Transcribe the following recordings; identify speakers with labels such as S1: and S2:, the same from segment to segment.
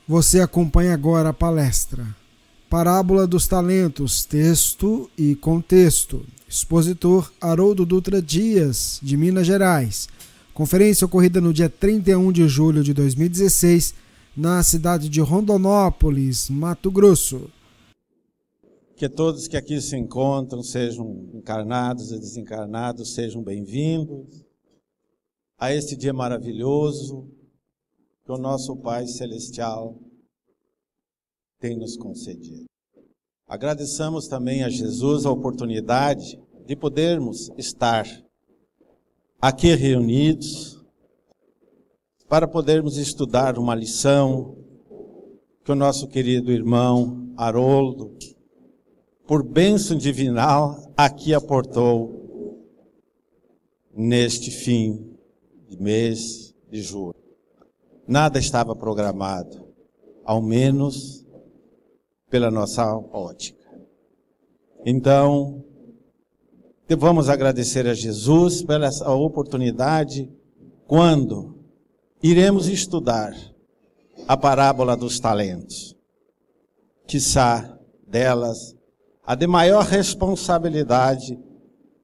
S1: Você acompanha agora a palestra Parábola dos Talentos, texto e contexto. Expositor Haroldo Dutra Dias, de Minas Gerais. Conferência ocorrida no dia 31 de julho de 2016, na cidade de Rondonópolis, Mato Grosso.
S2: Que todos que aqui se encontram, sejam encarnados e desencarnados, sejam bem-vindos a este dia maravilhoso que o nosso Pai Celestial tem nos concedido. Agradeçamos também a Jesus a oportunidade de podermos estar aqui reunidos para podermos estudar uma lição que o nosso querido irmão Haroldo, por bênção divinal, aqui aportou neste fim de mês de julho. Nada estava programado, ao menos pela nossa ótica. Então, vamos agradecer a Jesus pela essa oportunidade quando iremos estudar a parábola dos talentos. Quiçá delas a de maior responsabilidade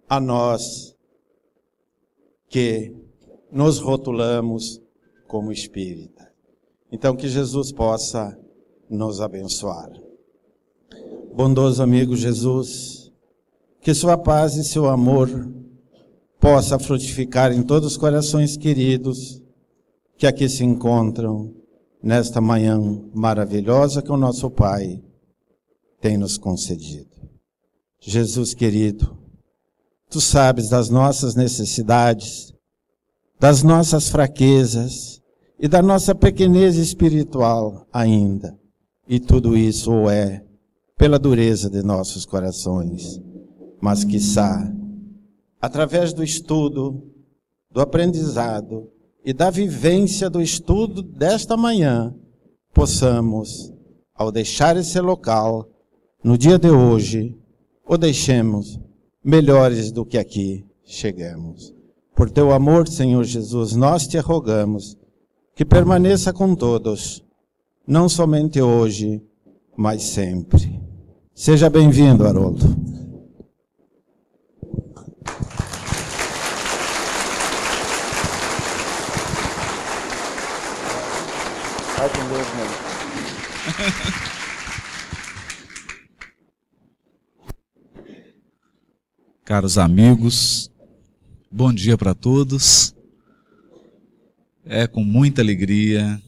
S2: a nós que nos rotulamos como espírita. Então que Jesus possa nos abençoar. Bondoso amigo Jesus, que sua paz e seu amor possa frutificar em todos os corações queridos que aqui se encontram nesta manhã maravilhosa que o nosso Pai tem nos concedido. Jesus querido, Tu sabes das nossas necessidades, das nossas fraquezas e da nossa pequenez espiritual ainda. E tudo isso é pela dureza de nossos corações. Mas quiçá, através do estudo, do aprendizado e da vivência do estudo desta manhã, possamos, ao deixar esse local, no dia de hoje, o deixemos melhores do que aqui chegamos. Por Teu amor, Senhor Jesus, nós Te rogamos que permaneça com todos, não somente hoje, mas sempre. Seja bem-vindo, Haroldo. Vai com Deus, meu.
S3: Caros amigos, bom dia para todos. É com muita alegria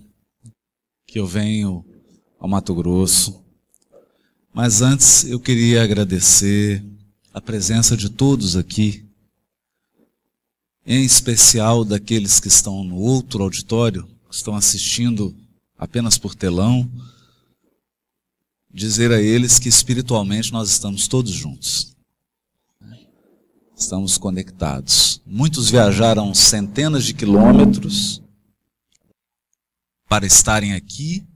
S3: que eu venho ao Mato Grosso. Mas antes eu queria agradecer a presença de todos aqui, em especial daqueles que estão no outro auditório, que estão assistindo apenas por telão, dizer a eles que espiritualmente nós estamos todos juntos. Estamos conectados. Muitos viajaram centenas de quilômetros para estarem aqui,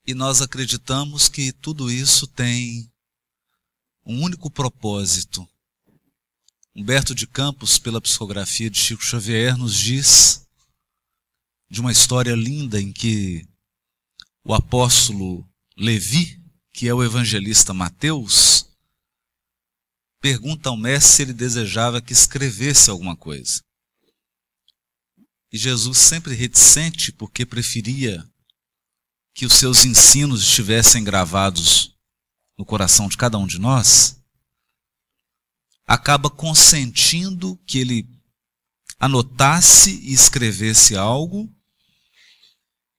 S3: e nós acreditamos que tudo isso tem um único propósito. Humberto de Campos, pela psicografia de Chico Xavier, nos diz de uma história linda em que o apóstolo Levi, que é o evangelista Mateus, pergunta ao mestre se ele desejava que escrevesse alguma coisa. E Jesus, sempre reticente, porque preferia que os seus ensinos estivessem gravados no coração de cada um de nós, acaba consentindo que ele anotasse e escrevesse algo,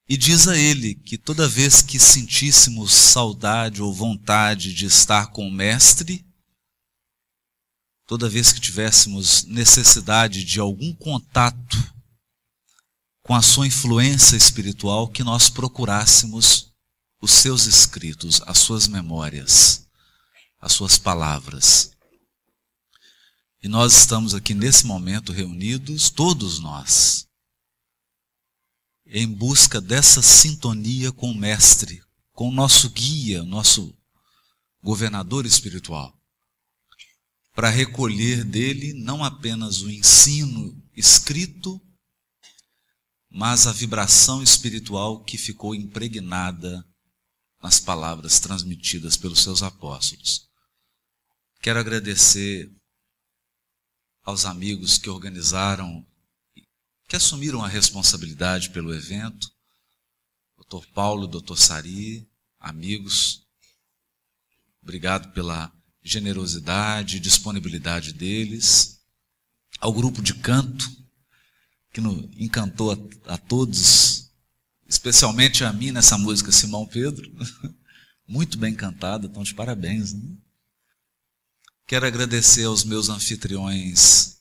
S3: e diz a ele que toda vez que sentíssemos saudade ou vontade de estar com o mestre, toda vez que tivéssemos necessidade de algum contato com a sua influência espiritual, que nós procurássemos os seus escritos, as suas memórias, as suas palavras. E nós estamos aqui nesse momento reunidos, todos nós, em busca dessa sintonia com o Mestre, com o nosso guia, nosso governador espiritual, para recolher dele não apenas o ensino escrito, mas a vibração espiritual que ficou impregnada nas palavras transmitidas pelos seus apóstolos. Quero agradecer aos amigos que organizaram, que assumiram a responsabilidade pelo evento, Dr. Paulo, Dr. Sari, amigos, obrigado pela generosidade e disponibilidade deles, ao grupo de canto, que encantou a todos, especialmente a mim nessa música Simão Pedro, muito bem cantada, então de parabéns, né? Quero agradecer aos meus anfitriões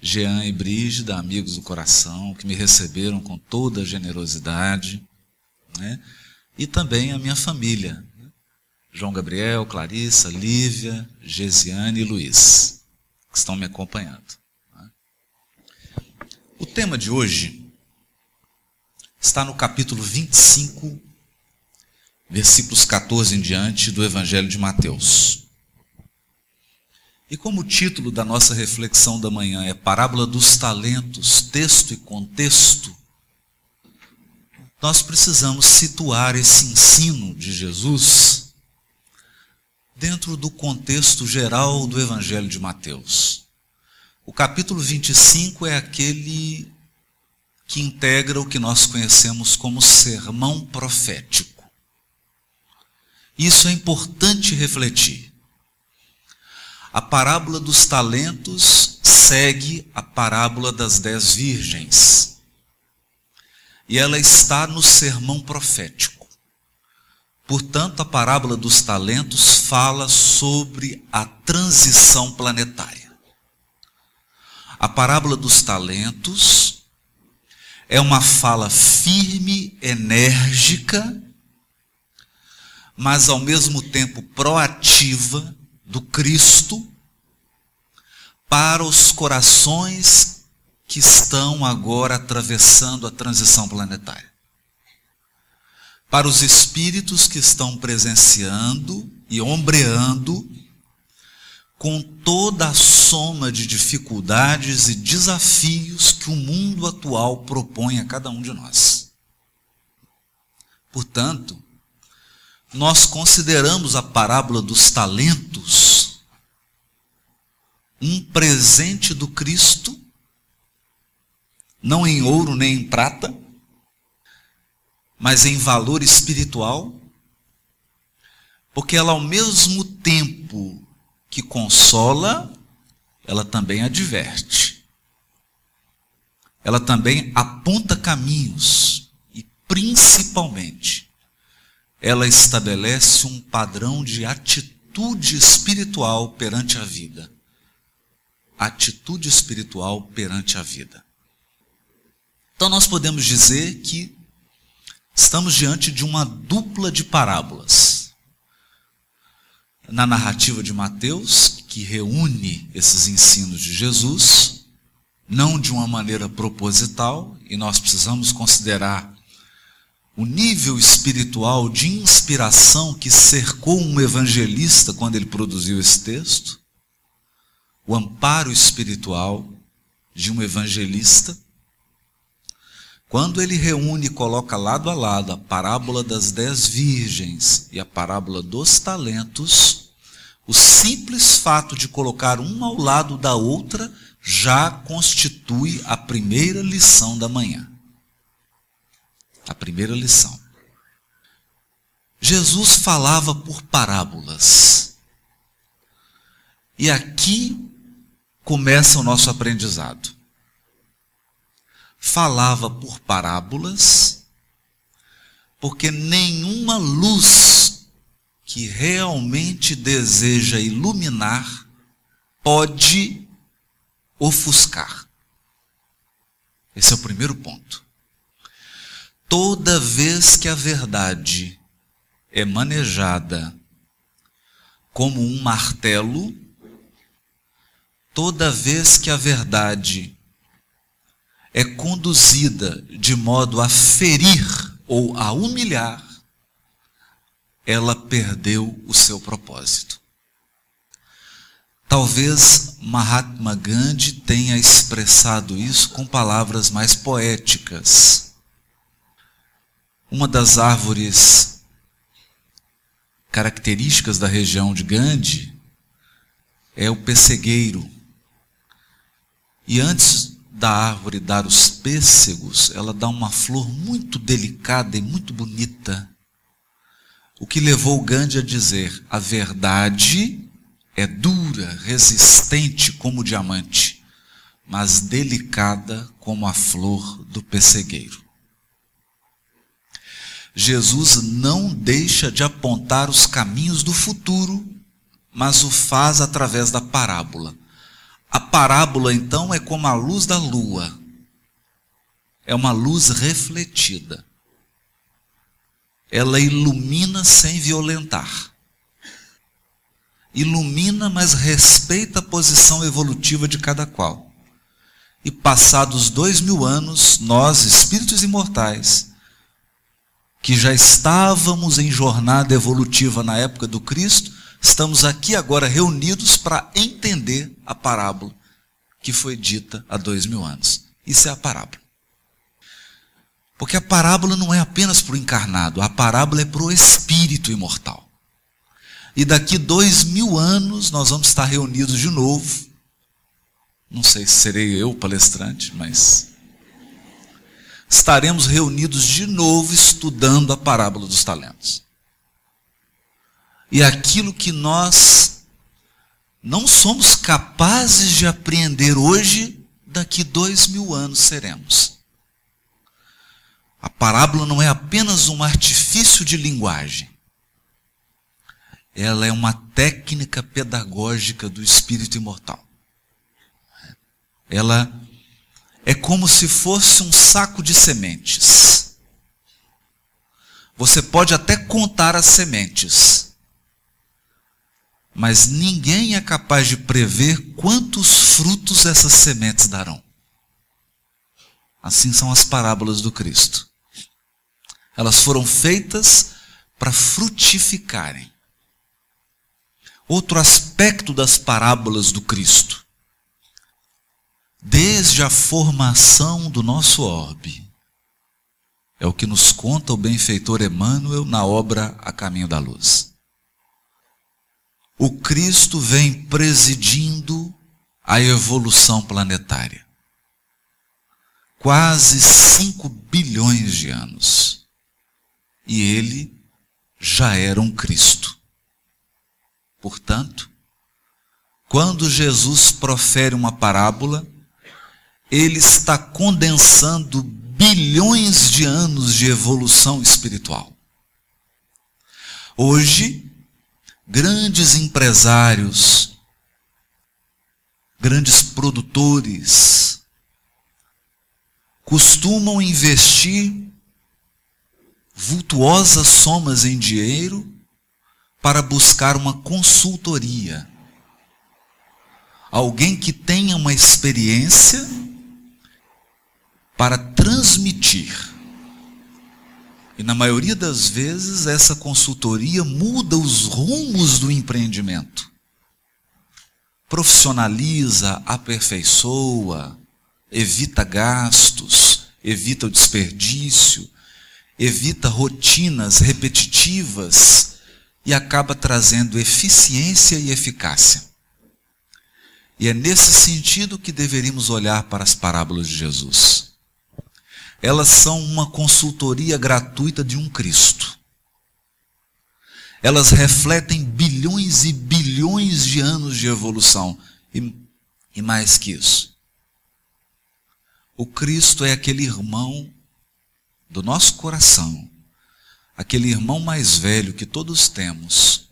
S3: Jean e Brígida, amigos do coração, que me receberam com toda a generosidade, né? E também a minha família, né? João Gabriel, Clarissa, Lívia, Gesiane e Luiz, que estão me acompanhando. Né? O tema de hoje está no capítulo 25, versículos 14 em diante do Evangelho de Mateus. E como o título da nossa reflexão da manhã é Parábola dos Talentos, texto e contexto, nós precisamos situar esse ensino de Jesus dentro do contexto geral do Evangelho de Mateus. O capítulo 25 é aquele que integra o que nós conhecemos como sermão profético. Isso é importante refletir. A parábola dos talentos segue a parábola das 10 virgens. E ela está no sermão profético. Portanto, a parábola dos talentos fala sobre a transição planetária. A parábola dos talentos é uma fala firme, enérgica, mas ao mesmo tempo proativa, do Cristo para os corações que estão agora atravessando a transição planetária. Para os espíritos que estão presenciando e ombreando com toda a soma de dificuldades e desafios que o mundo atual propõe a cada um de nós. Portanto, nós consideramos a parábola dos talentos um presente do Cristo, não em ouro nem em prata, mas em valor espiritual, porque ela ao mesmo tempo que consola, ela também adverte. Ela também aponta caminhos e principalmente ela estabelece um padrão de atitude espiritual perante a vida. Atitude espiritual perante a vida. Então nós podemos dizer que estamos diante de uma dupla de parábolas. Na narrativa de Mateus, que reúne esses ensinos de Jesus, não de uma maneira proposital, e nós precisamos considerar o nível espiritual de inspiração que cercou um evangelista quando ele produziu esse texto, o amparo espiritual de um evangelista, quando ele reúne e coloca lado a lado a parábola das 10 virgens e a parábola dos talentos, o simples fato de colocar uma ao lado da outra já constitui a primeira lição da manhã. A primeira lição. Jesus falava por parábolas. E aqui começa o nosso aprendizado. Falava por parábolas, porque nenhuma luz que realmente deseja iluminar pode ofuscar. Esse é o primeiro ponto. Toda vez que a verdade é manejada como um martelo, toda vez que a verdade é conduzida de modo a ferir ou a humilhar, ela perdeu o seu propósito. Talvez Mahatma Gandhi tenha expressado isso com palavras mais poéticas. Uma das árvores características da região de Gandhi é o pessegueiro. E antes da árvore dar os pêssegos, ela dá uma flor muito delicada e muito bonita. O que levou Gandhi a dizer: a verdade é dura, resistente como o diamante, mas delicada como a flor do pessegueiro. Jesus não deixa de apontar os caminhos do futuro, mas o faz através da parábola. A parábola, então, é como a luz da lua. É uma luz refletida. Ela ilumina sem violentar. Ilumina, mas respeita a posição evolutiva de cada qual. E passados 2000 anos, nós, espíritos imortais, que já estávamos em jornada evolutiva na época do Cristo, estamos aqui agora reunidos para entender a parábola que foi dita há 2000 anos. Isso é a parábola. Porque a parábola não é apenas para o encarnado, a parábola é para o espírito imortal. E daqui 2000 anos nós vamos estar reunidos de novo. Não sei se serei eu o palestrante, mas estaremos reunidos de novo estudando a parábola dos talentos. E aquilo que nós não somos capazes de apreender hoje, daqui 2000 anos seremos. A parábola não é apenas um artifício de linguagem. Ela é uma técnica pedagógica do espírito imortal. Ela é como se fosse um saco de sementes. Você pode até contar as sementes, mas ninguém é capaz de prever quantos frutos essas sementes darão. Assim são as parábolas do Cristo. Elas foram feitas para frutificarem. Outro aspecto das parábolas do Cristo: desde a formação do nosso orbe, é o que nos conta o benfeitor Emmanuel na obra A Caminho da Luz. O Cristo vem presidindo a evolução planetária. Quase 5 bilhões de anos. E ele já era um Cristo. Portanto, quando Jesus profere uma parábola, ele está condensando bilhões de anos de evolução espiritual. Hoje, grandes empresários, grandes produtores, costumam investir vultuosas somas em dinheiro para buscar uma consultoria. Alguém que tenha uma experiência para transmitir. E na maioria das vezes essa consultoria muda os rumos do empreendimento. Profissionaliza, aperfeiçoa, evita gastos, evita o desperdício, evita rotinas repetitivas e acaba trazendo eficiência e eficácia. E é nesse sentido que deveríamos olhar para as parábolas de Jesus. Elas são uma consultoria gratuita de um Cristo. Elas refletem bilhões e bilhões de anos de evolução. E mais que isso. O Cristo é aquele irmão do nosso coração, aquele irmão mais velho que todos temos,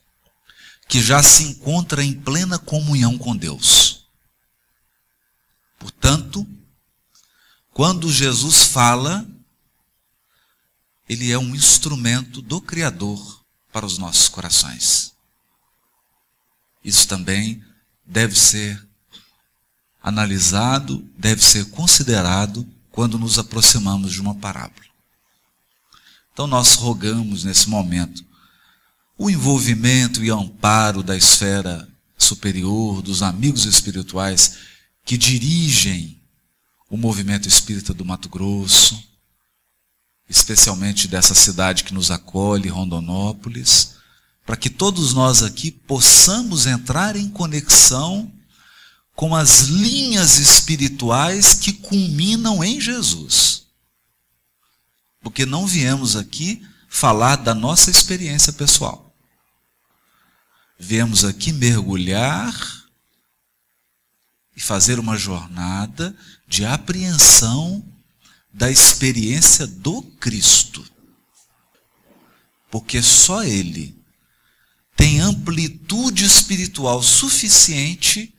S3: que já se encontra em plena comunhão com Deus. Portanto, quando Jesus fala, ele é um instrumento do Criador para os nossos corações. Isso também deve ser analisado, deve ser considerado quando nos aproximamos de uma parábola. Então nós rogamos nesse momento o envolvimento e amparo da esfera superior, dos amigos espirituais que dirigem o movimento espírita do Mato Grosso, especialmente dessa cidade que nos acolhe, Rondonópolis, para que todos nós aqui possamos entrar em conexão com as linhas espirituais que culminam em Jesus. Porque não viemos aqui falar da nossa experiência pessoal. Viemos aqui mergulhar e fazer uma jornada de apreensão da experiência do Cristo. Porque só Ele tem amplitude espiritual suficiente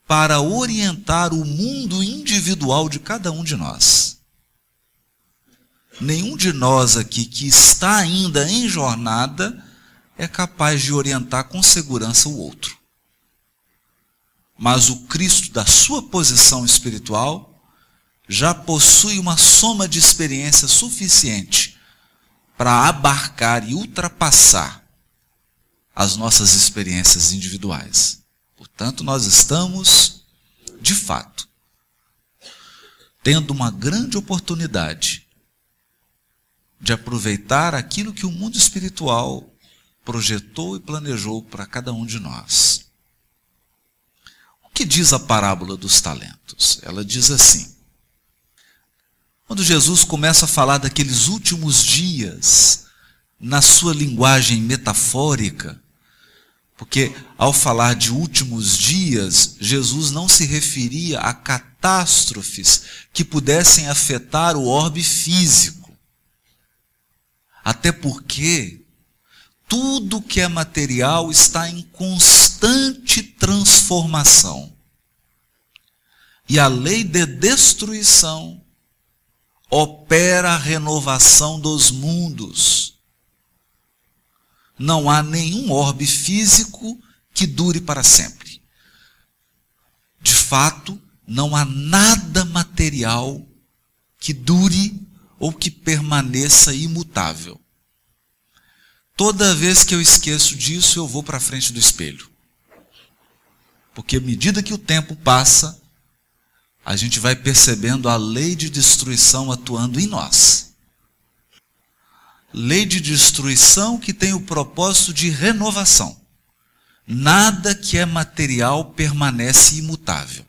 S3: para orientar o mundo individual de cada um de nós. Nenhum de nós aqui que está ainda em jornada é capaz de orientar com segurança o outro. Mas o Cristo da sua posição espiritual já possui uma soma de experiência suficiente para abarcar e ultrapassar as nossas experiências individuais. Portanto, nós estamos, de fato, tendo uma grande oportunidade de aproveitar aquilo que o mundo espiritual projetou e planejou para cada um de nós. O que diz a parábola dos talentos? Ela diz assim: quando Jesus começa a falar daqueles últimos dias, na sua linguagem metafórica, porque ao falar de últimos dias, Jesus não se referia a catástrofes que pudessem afetar o orbe físico. Até porque tudo que é material está em constante transformação. E a lei de destruição opera a renovação dos mundos. Não há nenhum orbe físico que dure para sempre. De fato, não há nada material que dure ou que permaneça imutável. Toda vez que eu esqueço disso, eu vou para a frente do espelho. Porque à medida que o tempo passa, a gente vai percebendo a lei de destruição atuando em nós. Lei de destruição que tem o propósito de renovação. Nada que é material permanece imutável.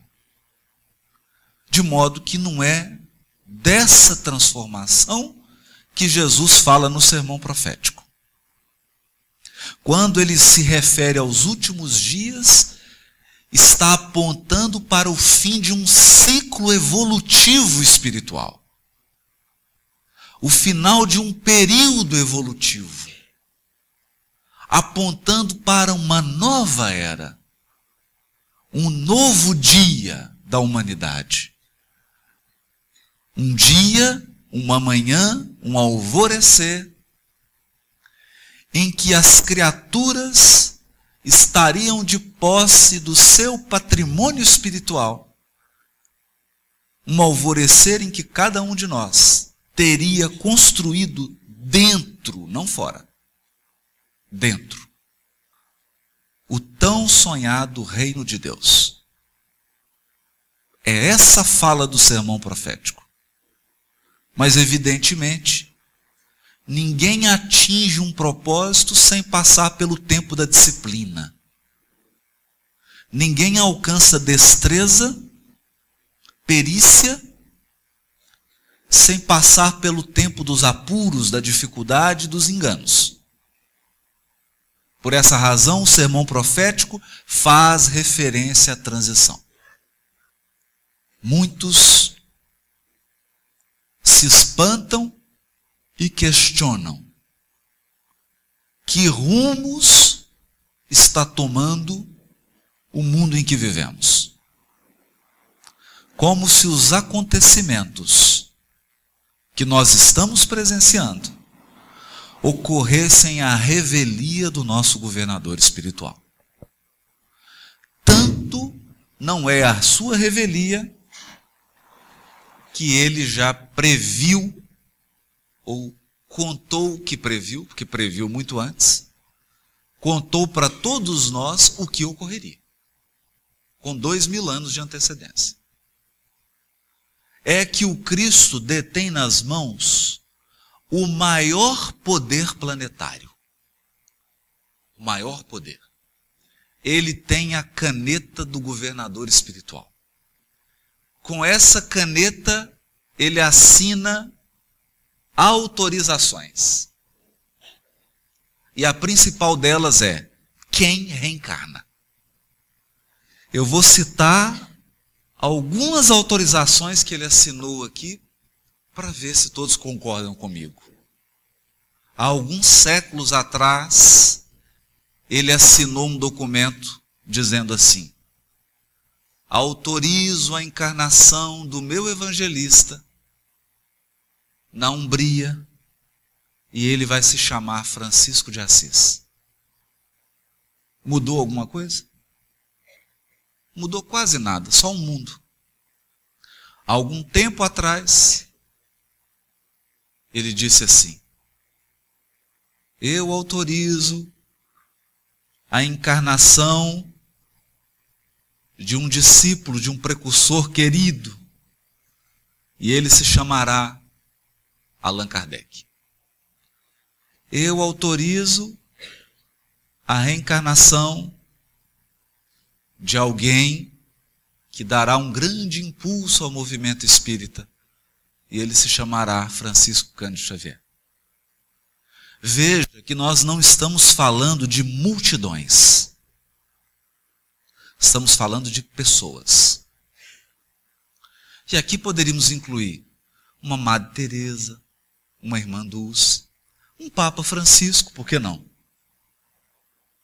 S3: De modo que não é dessa transformação que Jesus fala no sermão profético. Quando ele se refere aos últimos dias, está apontando para o fim de um ciclo evolutivo espiritual. O final de um período evolutivo. Apontando para uma nova era. Um novo dia da humanidade. Um dia, uma manhã, um alvorecer, em que as criaturas estariam de posse do seu patrimônio espiritual. Um alvorecer em que cada um de nós teria construído dentro, não fora, dentro, o tão sonhado reino de Deus. É essa fala do sermão profético. Mas, evidentemente, ninguém atinge um propósito sem passar pelo tempo da disciplina. Ninguém alcança destreza, perícia, sem passar pelo tempo dos apuros, da dificuldade e dos enganos. Por essa razão, o sermão profético faz referência à transição. Muitos se espantam e questionam que rumos está tomando o mundo em que vivemos. Como se os acontecimentos que nós estamos presenciando ocorressem à revelia do nosso governador espiritual. Tanto não é a sua revelia que ele já previu, ou contou o que previu, porque previu muito antes, contou para todos nós o que ocorreria. com 2000 anos de antecedência. É que o Cristo detém nas mãos o maior poder planetário. O maior poder. Ele tem a caneta do governador espiritual. Com essa caneta, ele assina autorizações. E a principal delas é: quem reencarna? Eu vou citar algumas autorizações que ele assinou aqui para ver se todos concordam comigo. Há alguns séculos atrás, ele assinou um documento dizendo assim: autorizo a encarnação do meu evangelista na Umbria, e ele vai se chamar Francisco de Assis. Mudou alguma coisa? Mudou quase nada, só o mundo. Há algum tempo atrás, ele disse assim: eu autorizo a encarnação de um discípulo, de um precursor querido, e ele se chamará Allan Kardec. Eu autorizo a reencarnação de alguém que dará um grande impulso ao movimento espírita, e ele se chamará Francisco Cândido Xavier. Veja que nós não estamos falando de multidões. Estamos falando de pessoas. E aqui poderíamos incluir uma Madre Teresa, uma Irmã Dulce, um Papa Francisco, por que não?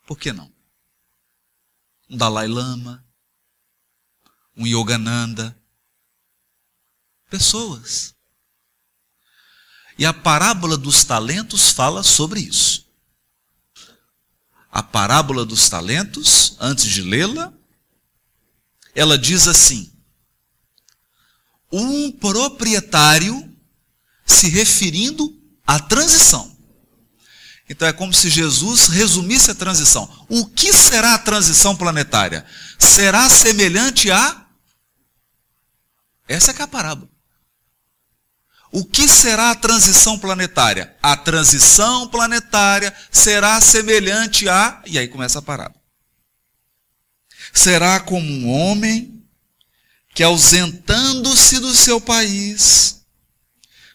S3: Por que não? Um Dalai Lama, um Yogananda. Pessoas. E a parábola dos talentos fala sobre isso. A parábola dos talentos, antes de lê-la, ela diz assim: um proprietário se referindo à transição. Então é como se Jesus resumisse a transição. O que será a transição planetária? Será semelhante a... Essa é que é a parábola. O que será a transição planetária? A transição planetária será semelhante a... E aí começa a parábola. Será como um homem que, ausentando-se do seu país,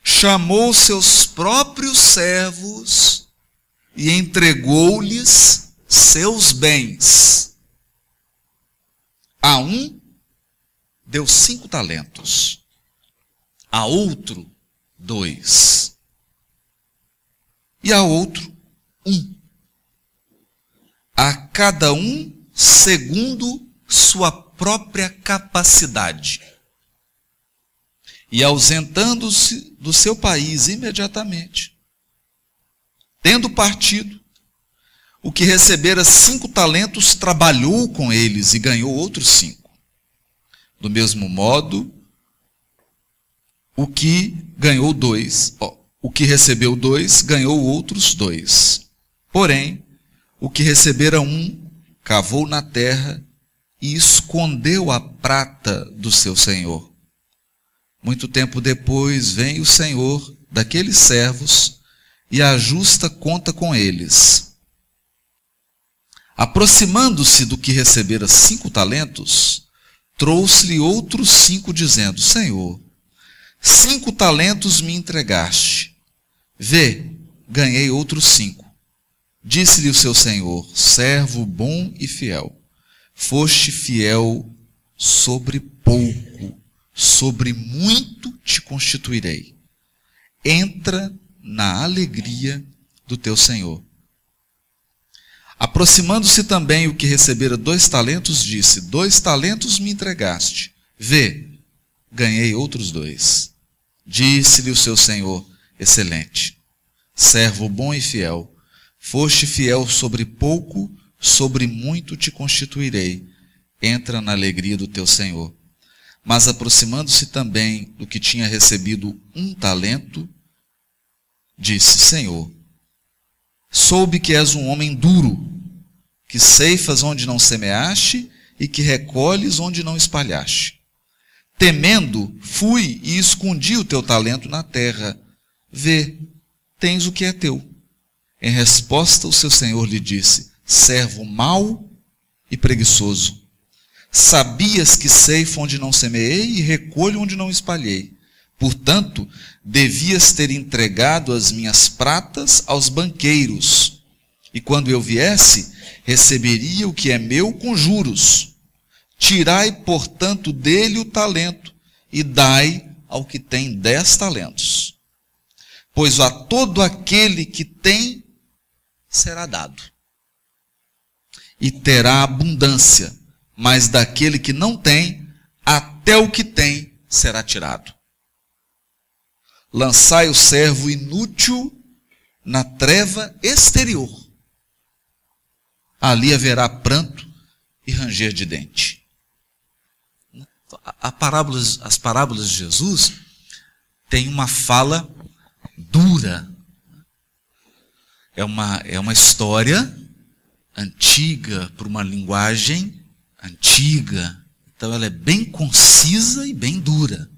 S3: chamou seus próprios servos e entregou-lhes seus bens. A um deu 5 talentos, a outro 2, e a outro 1. A cada um segundo sua própria capacidade. E ausentando-se do seu país imediatamente, tendo partido, o que recebera 5 talentos trabalhou com eles e ganhou outros 5. Do mesmo modo, o que ganhou 2, o que recebeu 2, ganhou outros 2. Porém, o que recebera 1, cavou na terra e escondeu a prata do seu senhor. Muito tempo depois vem o senhor daqueles servos e ajusta conta com eles. Aproximando-se do que recebera 5 talentos, trouxe-lhe outros 5, dizendo: Senhor, 5 talentos me entregaste. Vê, ganhei outros 5. Disse-lhe o seu senhor: servo bom e fiel, foste fiel sobre pouco, sobre muito te constituirei. Entra na alegria do teu senhor. Aproximando-se também o que recebera 2 talentos, disse: 2 talentos me entregaste. Vê, ganhei outros 2. Disse-lhe o seu senhor: excelente, servo bom e fiel, foste fiel sobre pouco, sobre muito te constituirei. Entra na alegria do teu senhor. Mas aproximando-se também do que tinha recebido 1 talento, disse: Senhor, soube que és um homem duro, que ceifas onde não semeaste e que recolhes onde não espalhaste. Temendo, fui e escondi o teu talento na terra. Vê, tens o que é teu. Em resposta, o seu senhor lhe disse: servo mau e preguiçoso. Sabias que ceifo onde não semeei e recolho onde não espalhei. Portanto, devias ter entregado as minhas pratas aos banqueiros, e quando eu viesse, receberia o que é meu com juros. Tirai, portanto, dele o talento, e dai ao que tem 10 talentos. Pois a todo aquele que tem, será dado, e terá abundância, mas daquele que não tem, até o que tem será tirado. Lançai o servo inútil na treva exterior. Ali haverá pranto e ranger de dente. As parábolas de Jesus têm uma fala dura. É uma história antiga, por uma linguagem antiga. Então ela é bem concisa e bem dura.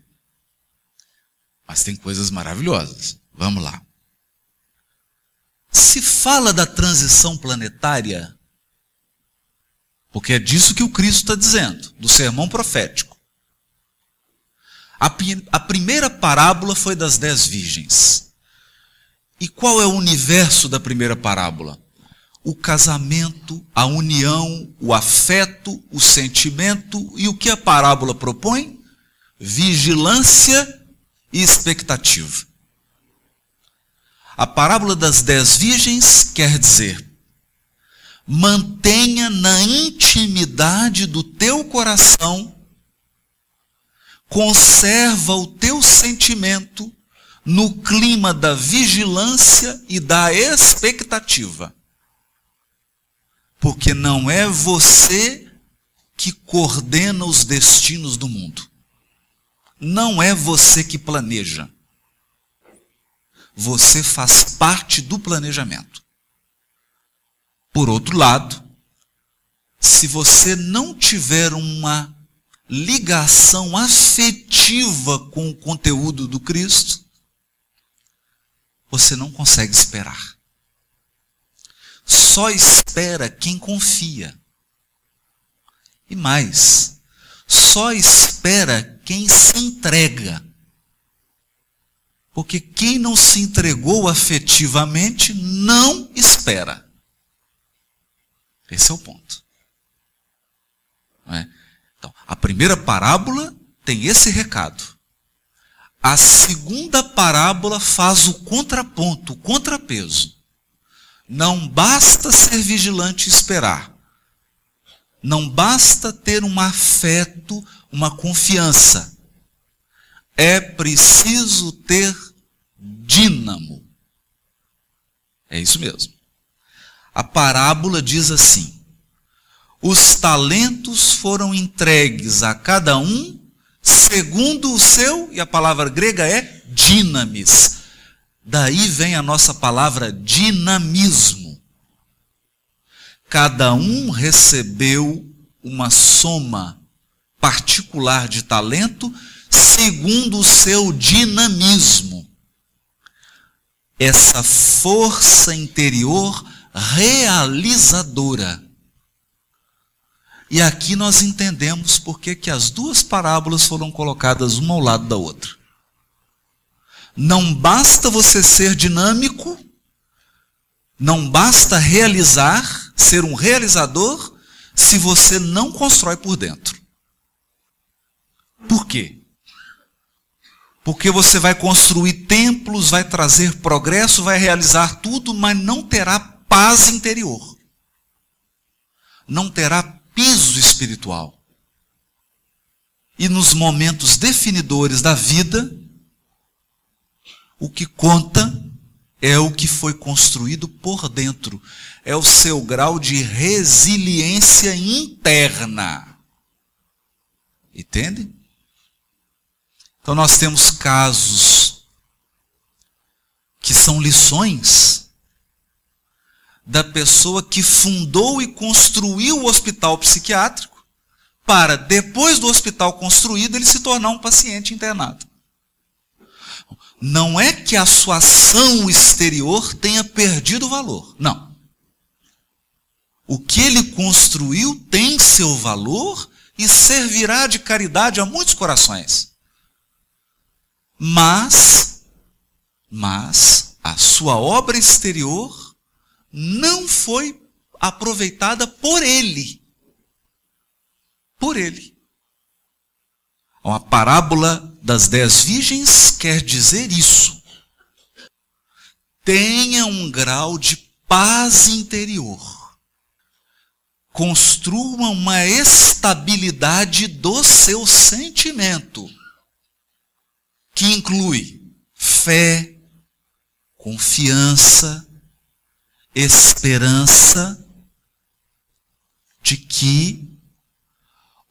S3: Mas tem coisas maravilhosas. Vamos lá. Se fala da transição planetária, porque é disso que o Cristo está dizendo, do sermão profético. A primeira parábola foi das 10 virgens. E qual é o universo da primeira parábola? O casamento, a união, o afeto, o sentimento. E o que a parábola propõe? Vigilância e expectativa. A parábola das 10 virgens quer dizer: mantenha na intimidade do teu coração, conserva o teu sentimento no clima da vigilância e da expectativa. Porque não é você que coordena os destinos do mundo. Não é você que planeja. Você faz parte do planejamento. Por outro lado, se você não tiver uma ligação afetiva com o conteúdo do Cristo, você não consegue esperar. Só espera quem confia. E mais, só espera quem se entrega. Porque quem não se entregou afetivamente não espera. Esse é o ponto. Não é? Então, a primeira parábola tem esse recado. A segunda parábola faz o contraponto, o contrapeso. Não basta ser vigilante e esperar. Não basta ter um afeto, uma confiança. É preciso ter dínamo. É isso mesmo. A parábola diz assim: os talentos foram entregues a cada um segundo o seu, e a palavra grega é dinamis. Daí vem a nossa palavra dinamismo. Cada um recebeu uma soma particular de talento segundo o seu dinamismo. Essa força interior realizadora. E aqui nós entendemos por que as duas parábolas foram colocadas uma ao lado da outra. Não basta você ser dinâmico, não basta realizar, ser um realizador, se você não constrói por dentro. Por quê? Porque você vai construir templos, vai trazer progresso, vai realizar tudo, mas não terá paz interior. Não terá piso espiritual. E nos momentos definidores da vida, o que conta é o que foi construído por dentro. É o seu grau de resiliência interna. Entende? Então nós temos casos que são lições da pessoa que fundou e construiu o hospital psiquiátrico, para, depois do hospital construído, ele se tornar um paciente internado. Não é que a sua ação exterior tenha perdido valor. Não. O que ele construiu tem seu valor e servirá de caridade a muitos corações. Mas a sua obra exterior não foi aproveitada por ele. Por ele. A parábola das 10 virgens quer dizer isso. Tenha um grau de paz interior. Construa uma estabilidade do seu sentimento, que inclui fé, confiança, esperança de que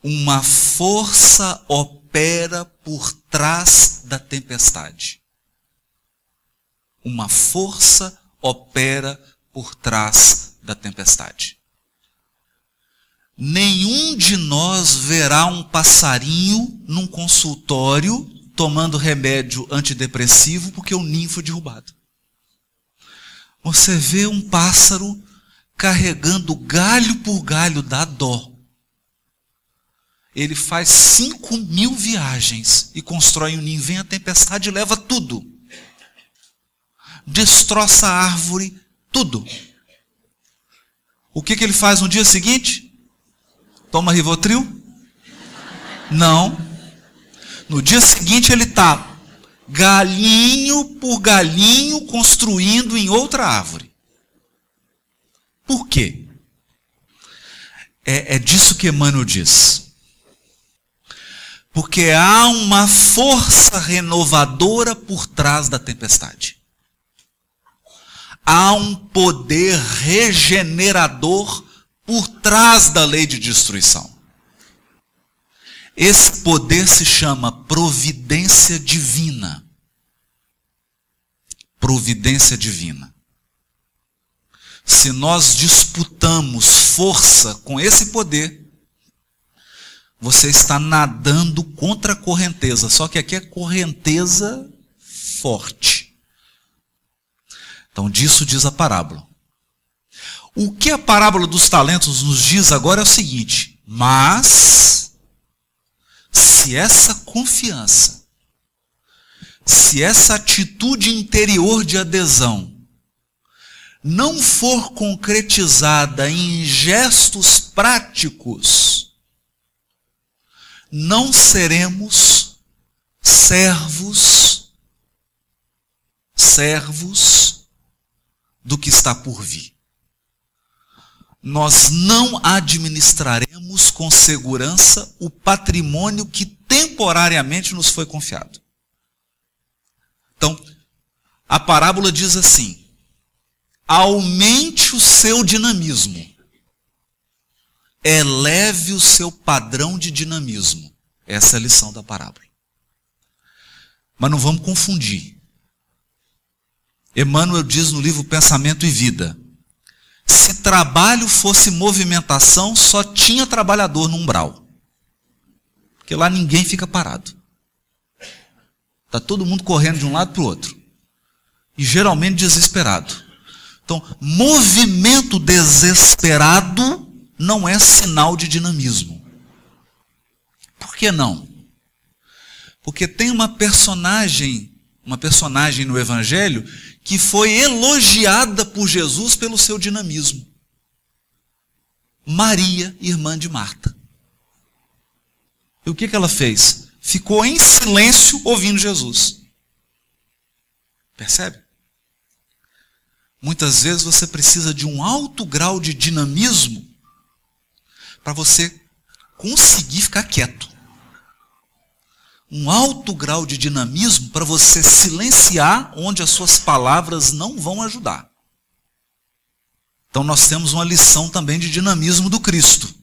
S3: uma força opera por trás da tempestade. Uma força opera por trás da tempestade. Nenhum de nós verá um passarinho num consultório tomando remédio antidepressivo porque o ninho foi derrubado. Você vê um pássaro carregando galho por galho, dá dó. Ele faz 5.000 viagens e constrói um ninho. Vem a tempestade e leva tudo. Destroça a árvore, tudo. O que ele faz no dia seguinte? Toma Rivotril? Não. No dia seguinte ele está galinho por galinho construindo em outra árvore. Por quê? É disso que Emmanuel diz. Porque há uma força renovadora por trás da tempestade. Há um poder regenerador por trás da lei de destruição. Esse poder se chama providência divina. Providência divina. Se nós disputamos força com esse poder, você está nadando contra a correnteza. Só que aqui é correnteza forte. Então, disso diz a parábola. O que a parábola dos talentos nos diz agora é o seguinte: mas, se essa confiança, se essa atitude interior de adesão não for concretizada em gestos práticos, não seremos servos do que está por vir. Nós não administraremos com segurança o patrimônio que temporariamente nos foi confiado. Então, a parábola diz assim: aumente o seu dinamismo. Eleve o seu padrão de dinamismo. Essa é a lição da parábola. Mas não vamos confundir. Emmanuel diz no livro Pensamento e Vida: se trabalho fosse movimentação, só tinha trabalhador no umbral. Porque lá ninguém fica parado. Está todo mundo correndo de um lado para o outro. E geralmente desesperado. Então, movimento desesperado não é sinal de dinamismo. Por que não? Porque tem uma personagem no Evangelho que foi elogiada por Jesus pelo seu dinamismo. Maria, irmã de Marta. E o que ela fez? Ficou em silêncio ouvindo Jesus. Percebe? Muitas vezes você precisa de um alto grau de dinamismo para você conseguir ficar quieto. Um alto grau de dinamismo para você silenciar onde as suas palavras não vão ajudar. Então nós temos uma lição também de dinamismo do Cristo.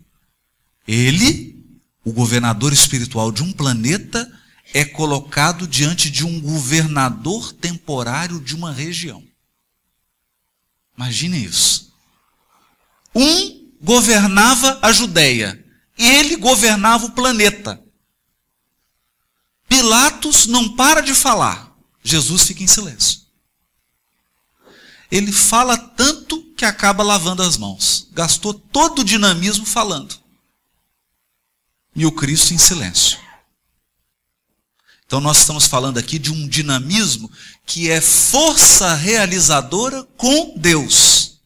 S3: Ele, o governador espiritual de um planeta, é colocado diante de um governador temporário de uma região. Imagine isso. Um governava a Judéia Ele governava o planeta. Pilatos não para de falar. Jesus fica em silêncio. Ele fala tanto que acaba lavando as mãos. Gastou todo o dinamismo falando. E o Cristo em silêncio. Então nós estamos falando aqui de um dinamismo que é força realizadora com Deus.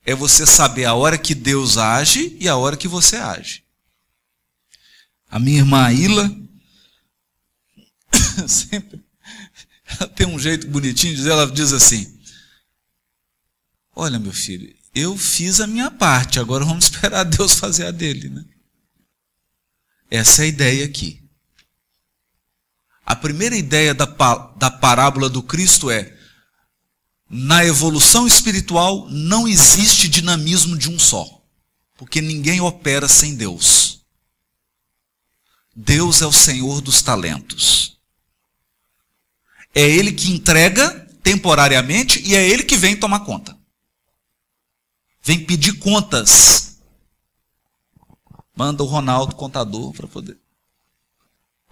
S3: É você saber a hora que Deus age e a hora que você age. A minha irmã Ila sempre ela tem um jeito bonitinho de dizer, ela diz assim: olha, meu filho, eu fiz a minha parte, agora vamos esperar Deus fazer a dele, né? Essa é a ideia aqui. A primeira ideia da parábola do Cristo é: na evolução espiritual não existe dinamismo de um só, porque ninguém opera sem Deus. Deus é o Senhor dos talentos. É Ele que entrega temporariamente e é Ele que vem tomar conta. Vem pedir contas. Manda o Ronaldo, contador, para poder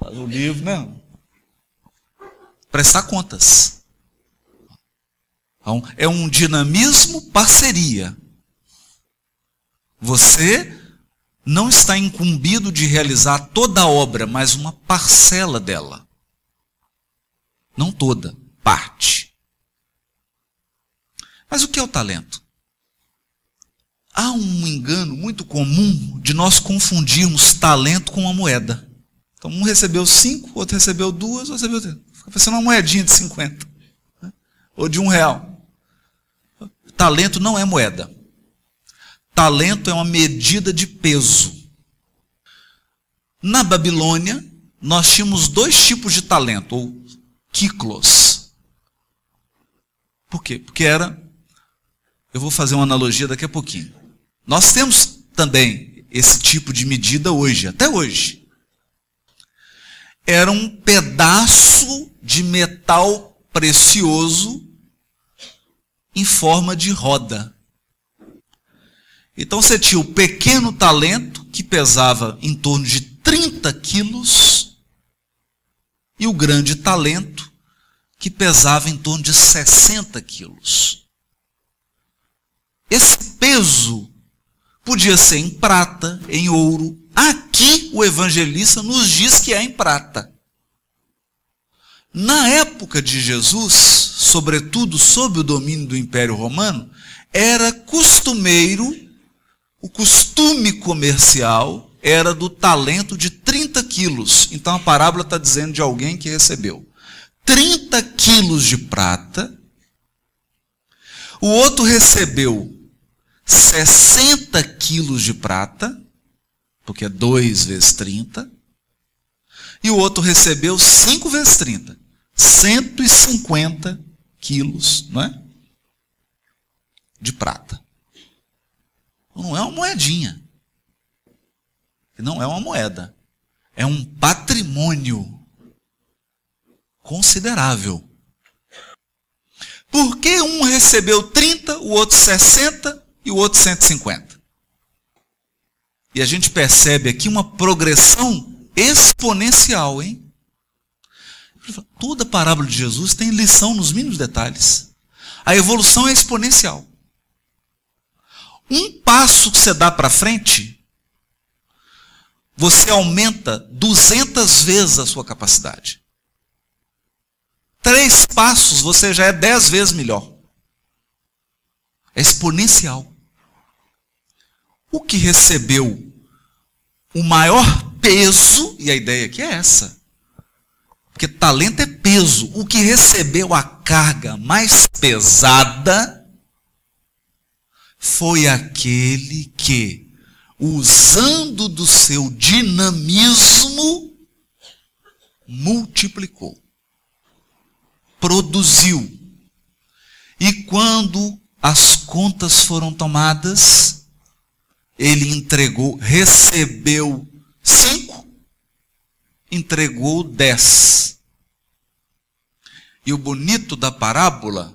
S3: fazer o livro, né? Prestar contas. Então, é um dinamismo parceria. Você não está incumbido de realizar toda a obra, mas uma parcela dela. Não toda, parte. Mas o que é o talento? Há um engano muito comum de nós confundirmos talento com uma moeda. Então um recebeu 5, outro recebeu 2, outro recebeu 3. Fica parecendo uma moedinha de 50. Né? Ou de R$1. Talento não é moeda. Talento é uma medida de peso. Na Babilônia, nós tínhamos 2 tipos de talento, ou kiklos. Por quê? Porque eu vou fazer uma analogia daqui a pouquinho. Nós temos também esse tipo de medida hoje, até hoje. Era um pedaço de metal precioso em forma de roda. Então você tinha o pequeno talento, que pesava em torno de 30 quilos, e o grande talento, que pesava em torno de 60 quilos. Esse peso podia ser em prata, em ouro. Aqui o evangelista nos diz que é em prata. Na época de Jesus, sobretudo sob o domínio do Império Romano, era costumeiro, o costume comercial era do talento de 30 quilos. Então a parábola está dizendo de alguém que recebeu 30 quilos de prata, o outro recebeu 60 quilos de prata, porque é 2 vezes 30, e o outro recebeu 5 vezes 30, 150 quilos, não é? De prata. Não é uma moedinha. Não é uma moeda. É um patrimônio considerável. Por que um recebeu 30, o outro 60 e o outro 150? E a gente percebe aqui uma progressão exponencial, hein? Toda a parábola de Jesus tem lição nos mínimos detalhes. A evolução é exponencial. Um passo que você dá para frente, você aumenta 200 vezes a sua capacidade. 3 passos, você já é 10 vezes melhor. É exponencial. O que recebeu o maior peso, e a ideia aqui é essa, porque talento é peso, o que recebeu a carga mais pesada foi aquele que, usando do seu dinamismo, multiplicou, produziu. E quando as contas foram tomadas, ele entregou, recebeu 5, entregou 10. E o bonito da parábola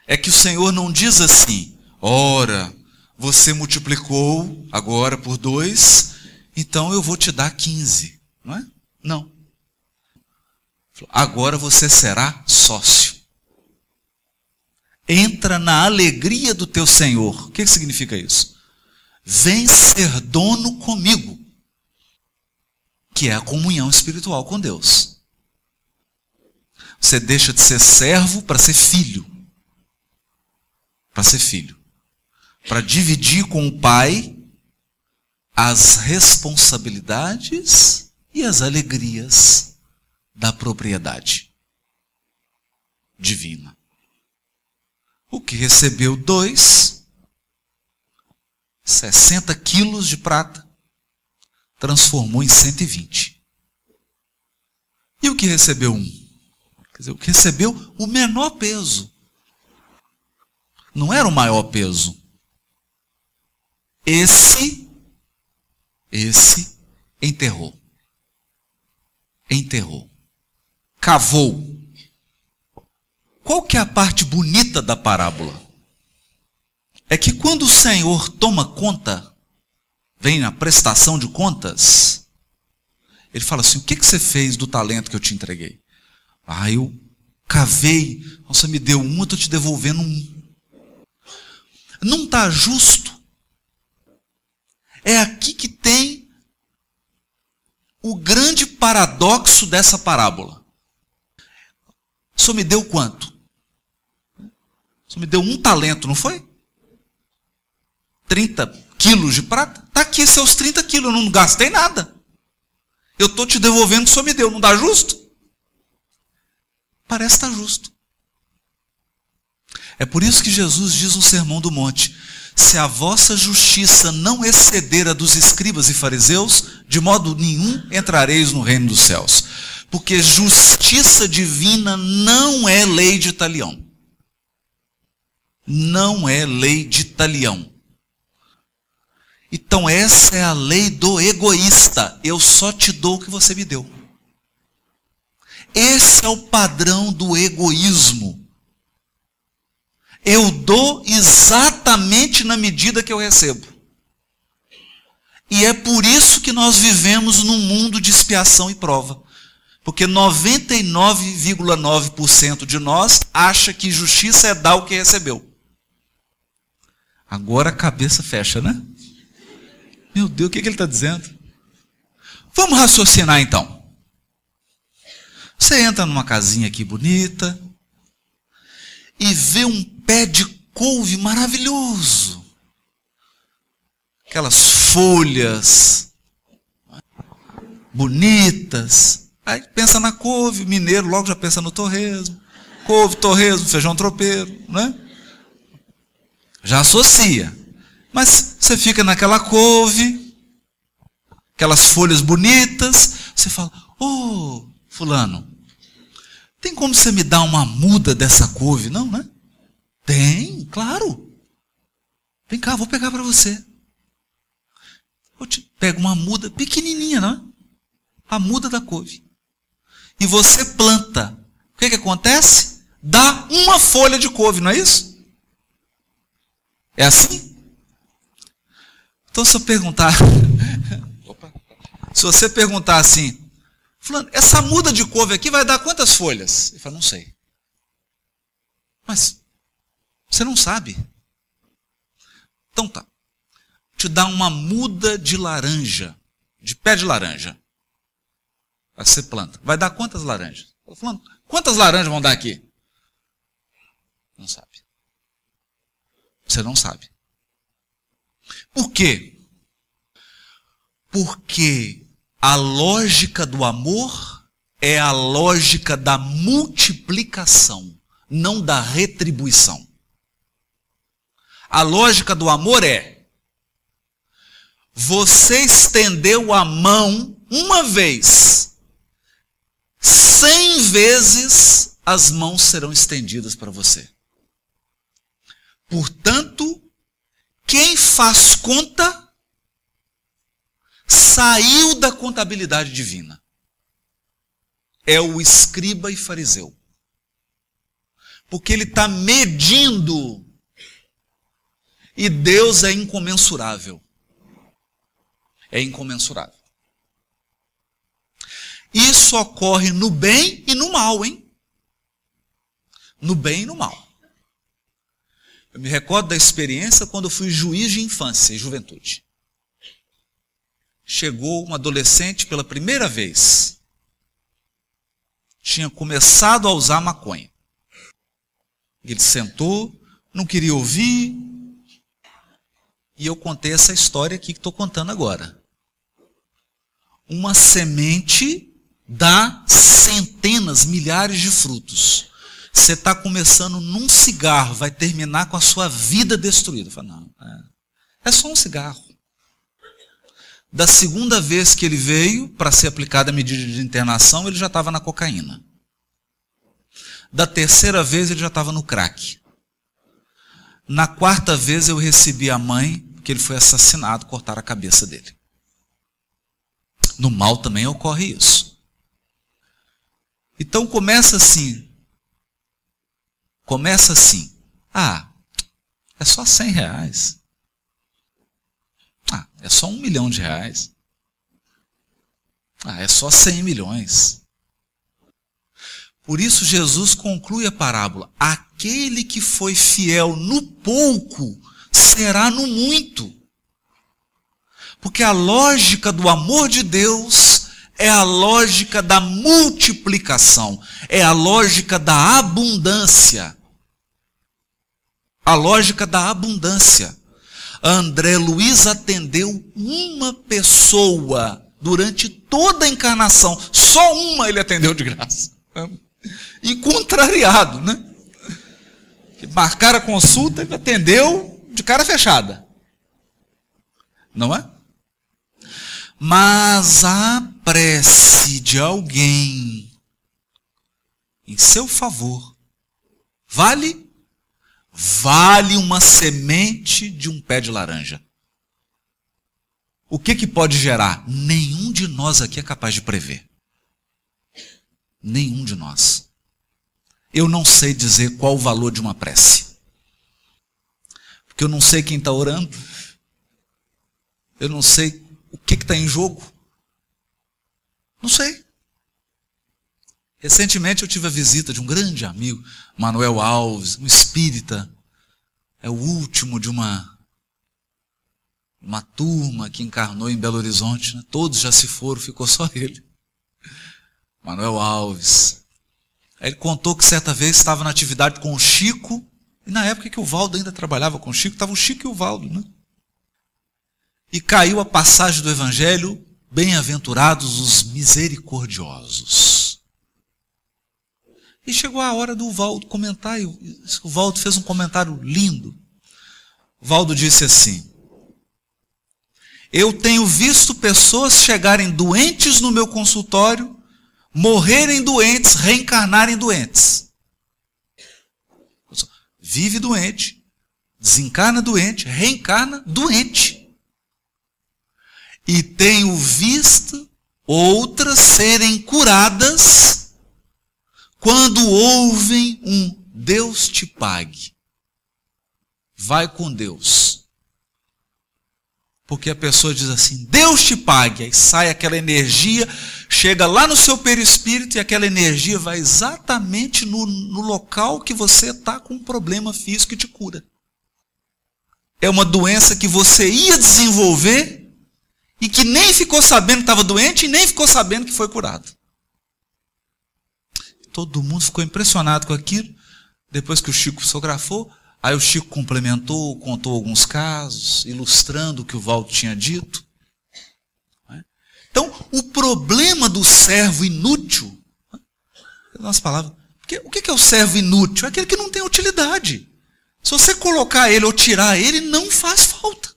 S3: é que o Senhor não diz assim: ora, você multiplicou agora por 2, então eu vou te dar 15, não é? Não. Agora você será sócio. Entra na alegria do teu Senhor. O que significa isso? Vem ser dono comigo, que é a comunhão espiritual com Deus. Você deixa de ser servo para ser filho. Para ser filho. Para dividir com o Pai as responsabilidades e as alegrias da propriedade divina. O que recebeu 2, 60 quilos de prata, transformou em 120. E o que recebeu 1? Quer dizer, o que recebeu o menor peso. Não era o maior peso. Esse enterrou. Enterrou. Cavou. Qual que é a parte bonita da parábola? É que quando o Senhor toma conta, vem na prestação de contas, ele fala assim: o que você fez do talento que eu te entreguei? Eu cavei, você me deu 1, eu estou te devolvendo 1. Não está justo? É aqui que tem o grande paradoxo dessa parábola. O senhor me deu quanto? O senhor me deu 1 talento, não foi? 30 quilos de prata? Está aqui seus 30 quilos, eu não gastei nada. Eu estou te devolvendo o que o senhor me deu, não dá justo? Parece estar justo. É por isso que Jesus diz no Sermão do Monte: se a vossa justiça não exceder a dos escribas e fariseus, de modo nenhum entrareis no reino dos céus. Porque justiça divina não é lei de talião. Não é lei de talião. Então essa é a lei do egoísta. Eu só te dou o que você me deu. Esse é o padrão do egoísmo. Eu dou exatamente na medida que eu recebo. E é por isso que nós vivemos num mundo de expiação e prova. Porque 99,9% de nós acha que justiça é dar o que recebeu. Agora a cabeça fecha, né? Meu Deus, o que ele está dizendo? Vamos raciocinar então. Você entra numa casinha aqui bonita e vê um pé de couve maravilhoso. Aquelas folhas bonitas. Aí pensa na couve, mineiro logo já pensa no torresmo. Couve, torresmo, feijão tropeiro, né? Já associa. Mas você fica naquela couve, aquelas folhas bonitas, você fala: ô, fulano, tem como você me dar uma muda dessa couve? Não, né? Tem, claro. Vem cá, vou pegar para você. Eu te pego uma muda pequenininha, não é? A muda da couve. E você planta. O que acontece? Dá uma folha de couve, não é isso? É assim? Então se eu perguntar... se você perguntar assim: fulano, essa muda de couve aqui vai dar quantas folhas? Ele fala: não sei. Mas você não sabe. Então tá. Te dá uma muda de laranja, de pé de laranja. Aí você planta. Vai dar quantas laranjas? Fulano, quantas laranjas vão dar aqui? Não sabe. Você não sabe. Por quê? Porque a lógica do amor é a lógica da multiplicação, não da retribuição. A lógica do amor é: você estendeu a mão uma vez, 100 vezes as mãos serão estendidas para você. Portanto, quem faz conta saiu da contabilidade divina. É o escriba e fariseu. Porque ele está medindo. E Deus é incomensurável. É incomensurável. Isso ocorre no bem e no mal, hein? No bem e no mal. Eu me recordo da experiência quando eu fui juiz de infância e juventude. Chegou um adolescente pela primeira vez. Tinha começado a usar maconha. Ele sentou, não queria ouvir. E eu contei essa história aqui que estou contando agora. Uma semente dá centenas, milhares de frutos. Você está começando num cigarro, vai terminar com a sua vida destruída. Eu falo, não, é só um cigarro. Da segunda vez que ele veio para ser aplicada a medida de internação, ele já estava na cocaína. Da terceira vez, ele já estava no crack. Na quarta vez, eu recebi a mãe, que ele foi assassinado, cortaram a cabeça dele. No mal também ocorre isso. Então começa assim. É só R$100. É só R$1 milhão. É só 100 milhões. Por isso Jesus conclui a parábola. Aquele que foi fiel no pouco, será no muito. Porque a lógica do amor de Deus é a lógica da multiplicação. É a lógica da abundância. A lógica da abundância. André Luiz atendeu uma pessoa durante toda a encarnação. Só uma ele atendeu de graça. E contrariado, né? Marcaram a consulta, ele atendeu de cara fechada. Não é? Mas a prece de alguém em seu favor vale uma semente de um pé de laranja. O que pode gerar? Nenhum de nós aqui é capaz de prever. Nenhum de nós. Eu não sei dizer qual o valor de uma prece. Porque eu não sei quem está orando. Eu não sei o que está em jogo. Não sei. Recentemente eu tive a visita de um grande amigo, Manuel Alves, um espírita. É o último de uma turma que encarnou em Belo Horizonte. Né? Todos já se foram, ficou só ele. Manuel Alves. Aí ele contou que certa vez estava na atividade com o Chico, e na época que o Valdo ainda trabalhava com o Chico, estava o Chico e o Valdo, né? E caiu a passagem do Evangelho, bem-aventurados os misericordiosos. E chegou a hora do Valdo comentar, e o Valdo fez um comentário lindo. O Valdo disse assim: eu tenho visto pessoas chegarem doentes no meu consultório, morrerem doentes, reencarnarem doentes. Vive doente, desencarna doente, reencarna doente. E tenho visto outras serem curadas quando ouvem um Deus te pague. Vai com Deus. Porque a pessoa diz assim, Deus te pague. Aí sai aquela energia, chega lá no seu perispírito e aquela energia vai exatamente no local que você está com um problema físico e te cura. É uma doença que você ia desenvolver e que nem ficou sabendo que estava doente e nem ficou sabendo que foi curado. Todo mundo ficou impressionado com aquilo. Depois que o Chico psicografou, aí o Chico complementou, contou alguns casos, ilustrando o que o Valdo tinha dito. Então, o problema do servo inútil, nossa palavra, o que é o servo inútil? É aquele que não tem utilidade. Se você colocar ele ou tirar ele, não faz falta.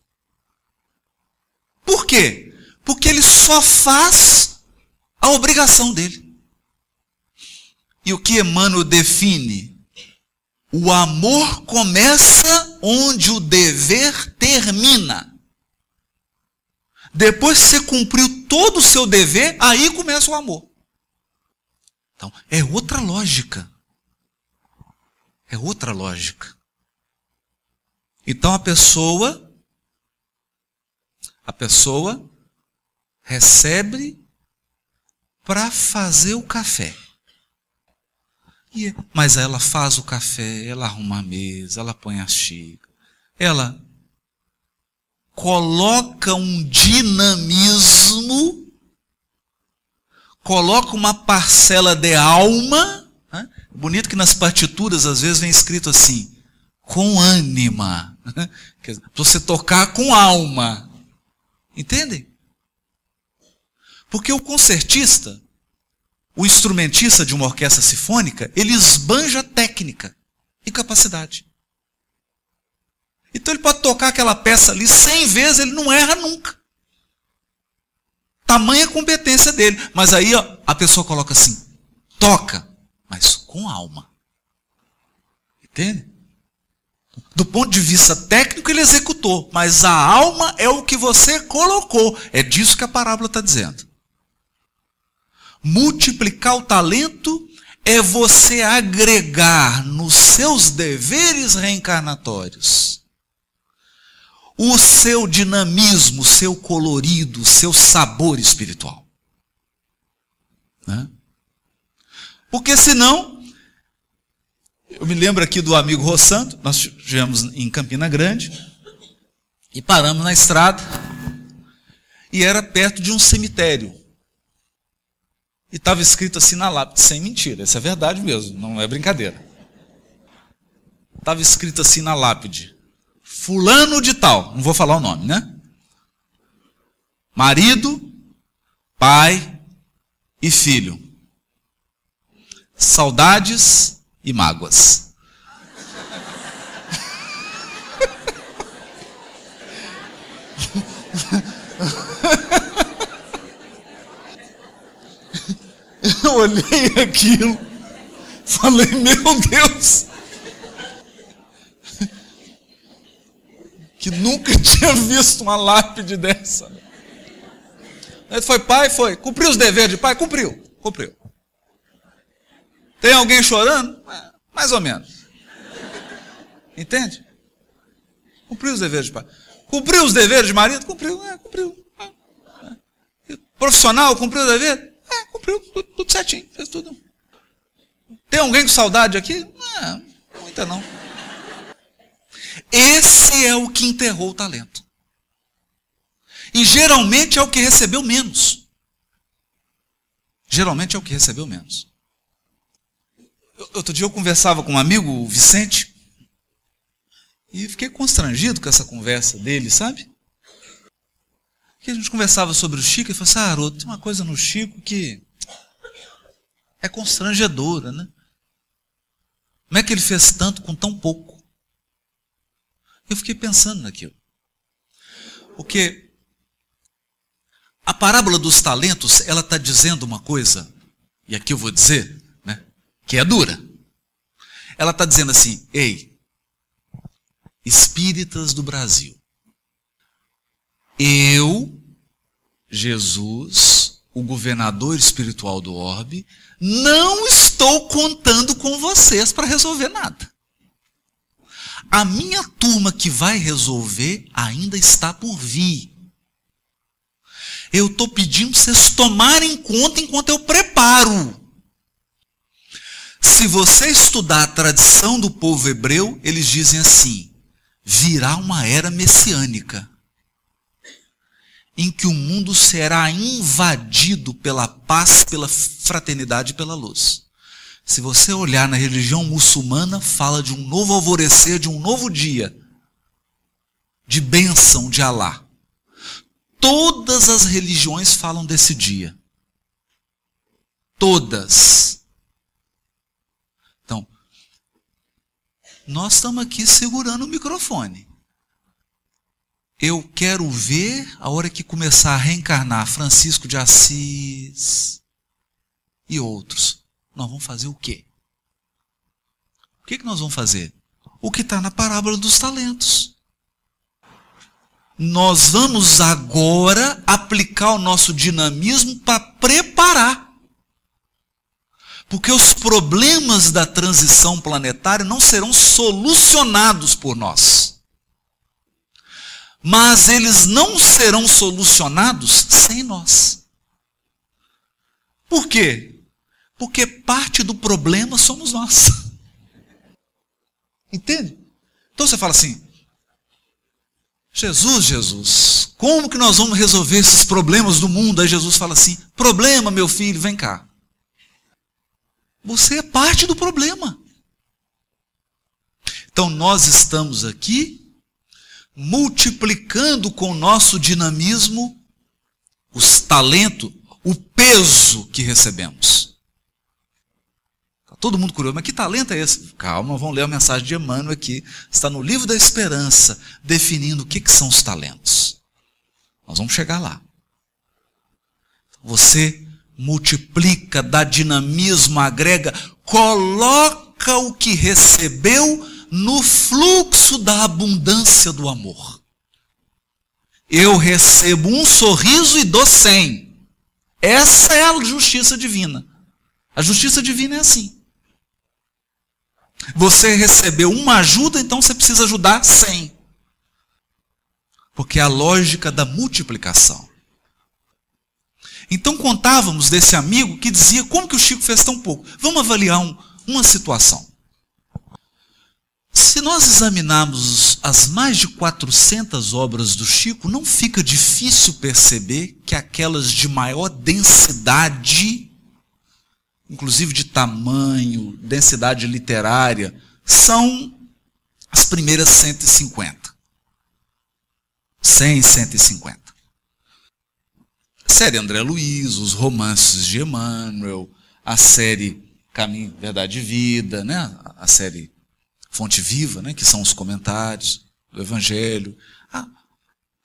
S3: Por quê? Porque ele só faz a obrigação dele. E o que Emmanuel define? O amor começa onde o dever termina. Depois que você cumpriu todo o seu dever, aí começa o amor. Então, é outra lógica. É outra lógica. Então a pessoa recebe para fazer o café. Mas ela faz o café, ela arruma a mesa, ela põe a xícara, ela coloca um dinamismo, coloca uma parcela de alma. Né? Bonito que nas partituras às vezes vem escrito assim, com ânima, né? Para você tocar com alma. Entendem? Porque o concertista, o instrumentista de uma orquestra sinfônica, ele esbanja técnica e capacidade. Então ele pode tocar aquela peça ali 100 vezes, ele não erra nunca. Tamanha competência dele. Mas aí ó, a pessoa coloca assim, toca, mas com alma. Entende? Do ponto de vista técnico ele executou, mas a alma é o que você colocou. É disso que a parábola está dizendo. Multiplicar o talento é você agregar nos seus deveres reencarnatórios o seu dinamismo, o seu colorido, o seu sabor espiritual. Né? Porque senão, eu me lembro aqui do amigo Rossanto, nós estivemos em Campina Grande e paramos na estrada e era perto de um cemitério. E estava escrito assim na lápide, sem mentira, essa é verdade mesmo, não é brincadeira. Estava escrito assim na lápide, fulano de tal, não vou falar o nome, né? Marido, pai e filho. Saudades e mágoas. Eu olhei aquilo, falei, meu Deus, que nunca tinha visto uma lápide dessa. Ele foi pai, foi, cumpriu os deveres de pai, cumpriu. Tem alguém chorando? Mais ou menos. Entende? Cumpriu os deveres de pai. Cumpriu os deveres de marido? Cumpriu. Profissional, cumpriu o dever? Cumpriu, tudo certinho, fez tudo. Tem alguém com saudade aqui? Não, muita não. Esse é o que enterrou o talento. E geralmente é o que recebeu menos. Outro dia eu conversava com um amigo, o Vicente, e fiquei constrangido com essa conversa dele, sabe? Porque a gente conversava sobre o Chico e falou assim, Haroldo, tem uma coisa no Chico que é constrangedora, né? Como é que ele fez tanto com tão pouco? Eu fiquei pensando naquilo. Porque a parábola dos talentos, ela está dizendo uma coisa, e aqui eu vou dizer, né, que é dura. Ela está dizendo assim, ei, espíritas do Brasil, eu, Jesus, o governador espiritual do orbe, não estou contando com vocês para resolver nada. A minha turma que vai resolver ainda está por vir. Eu estou pedindo para vocês tomarem conta enquanto eu preparo. Se você estudar a tradição do povo hebreu, eles dizem assim, virá uma era messiânica, em que o mundo será invadido pela paz, pela fraternidade e pela luz. Se você olhar na religião muçulmana, fala de um novo alvorecer, de um novo dia, de bênção de Alá. Todas as religiões falam desse dia. Todas. Então, nós estamos aqui segurando o microfone. Eu quero ver a hora que começar a reencarnar Francisco de Assis e outros. Nós vamos fazer o quê? O que nós vamos fazer? O que está na parábola dos talentos. Nós vamos agora aplicar o nosso dinamismo para preparar. Porque os problemas da transição planetária não serão solucionados por nós. mas eles não serão solucionados sem nós. Por quê? Porque parte do problema somos nós. Entende? Então você fala assim, Jesus, como que nós vamos resolver esses problemas do mundo? Aí Jesus fala assim, problema, meu filho, vem cá. Você é parte do problema. Então nós estamos aqui multiplicando com o nosso dinamismo os talentos, o peso que recebemos. Está todo mundo curioso, mas que talento é esse? Calma, vamos ler a mensagem de Emmanuel aqui. Está no Livro da Esperança, definindo o que são os talentos. Nós vamos chegar lá. Você multiplica, dá dinamismo, agrega, coloca o que recebeu no fluxo da abundância do amor. Eu recebo um sorriso e dou 100. Essa é a justiça divina. A justiça divina é assim. Você recebeu uma ajuda, então você precisa ajudar 100. Porque é a lógica da multiplicação. Então contávamos desse amigo que dizia, como que o Chico fez tão pouco? Vamos avaliar uma situação. Se nós examinarmos as mais de 400 obras do Chico, não fica difícil perceber que aquelas de maior densidade, inclusive de tamanho, densidade literária, são as primeiras 150. 100, 150. A série André Luiz, os romances de Emmanuel, a série Caminho, Verdade e Vida, né? A série Fonte Viva, né? Que são os comentários do Evangelho.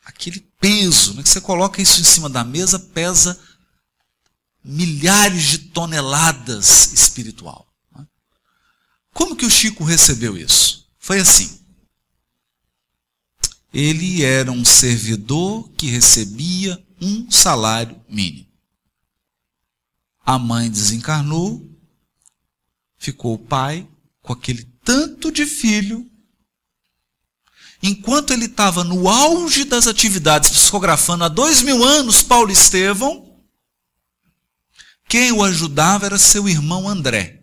S3: Aquele peso, né? Que você coloca isso em cima da mesa, pesa milhares de toneladas espiritual. Como que o Chico recebeu isso? Foi assim. Ele era um servidor que recebia um salário mínimo. A mãe desencarnou, ficou o pai com aquele tanto de filho. Enquanto ele estava no auge das atividades, psicografando há 2000 anos Paulo Estevão, quem o ajudava era seu irmão André.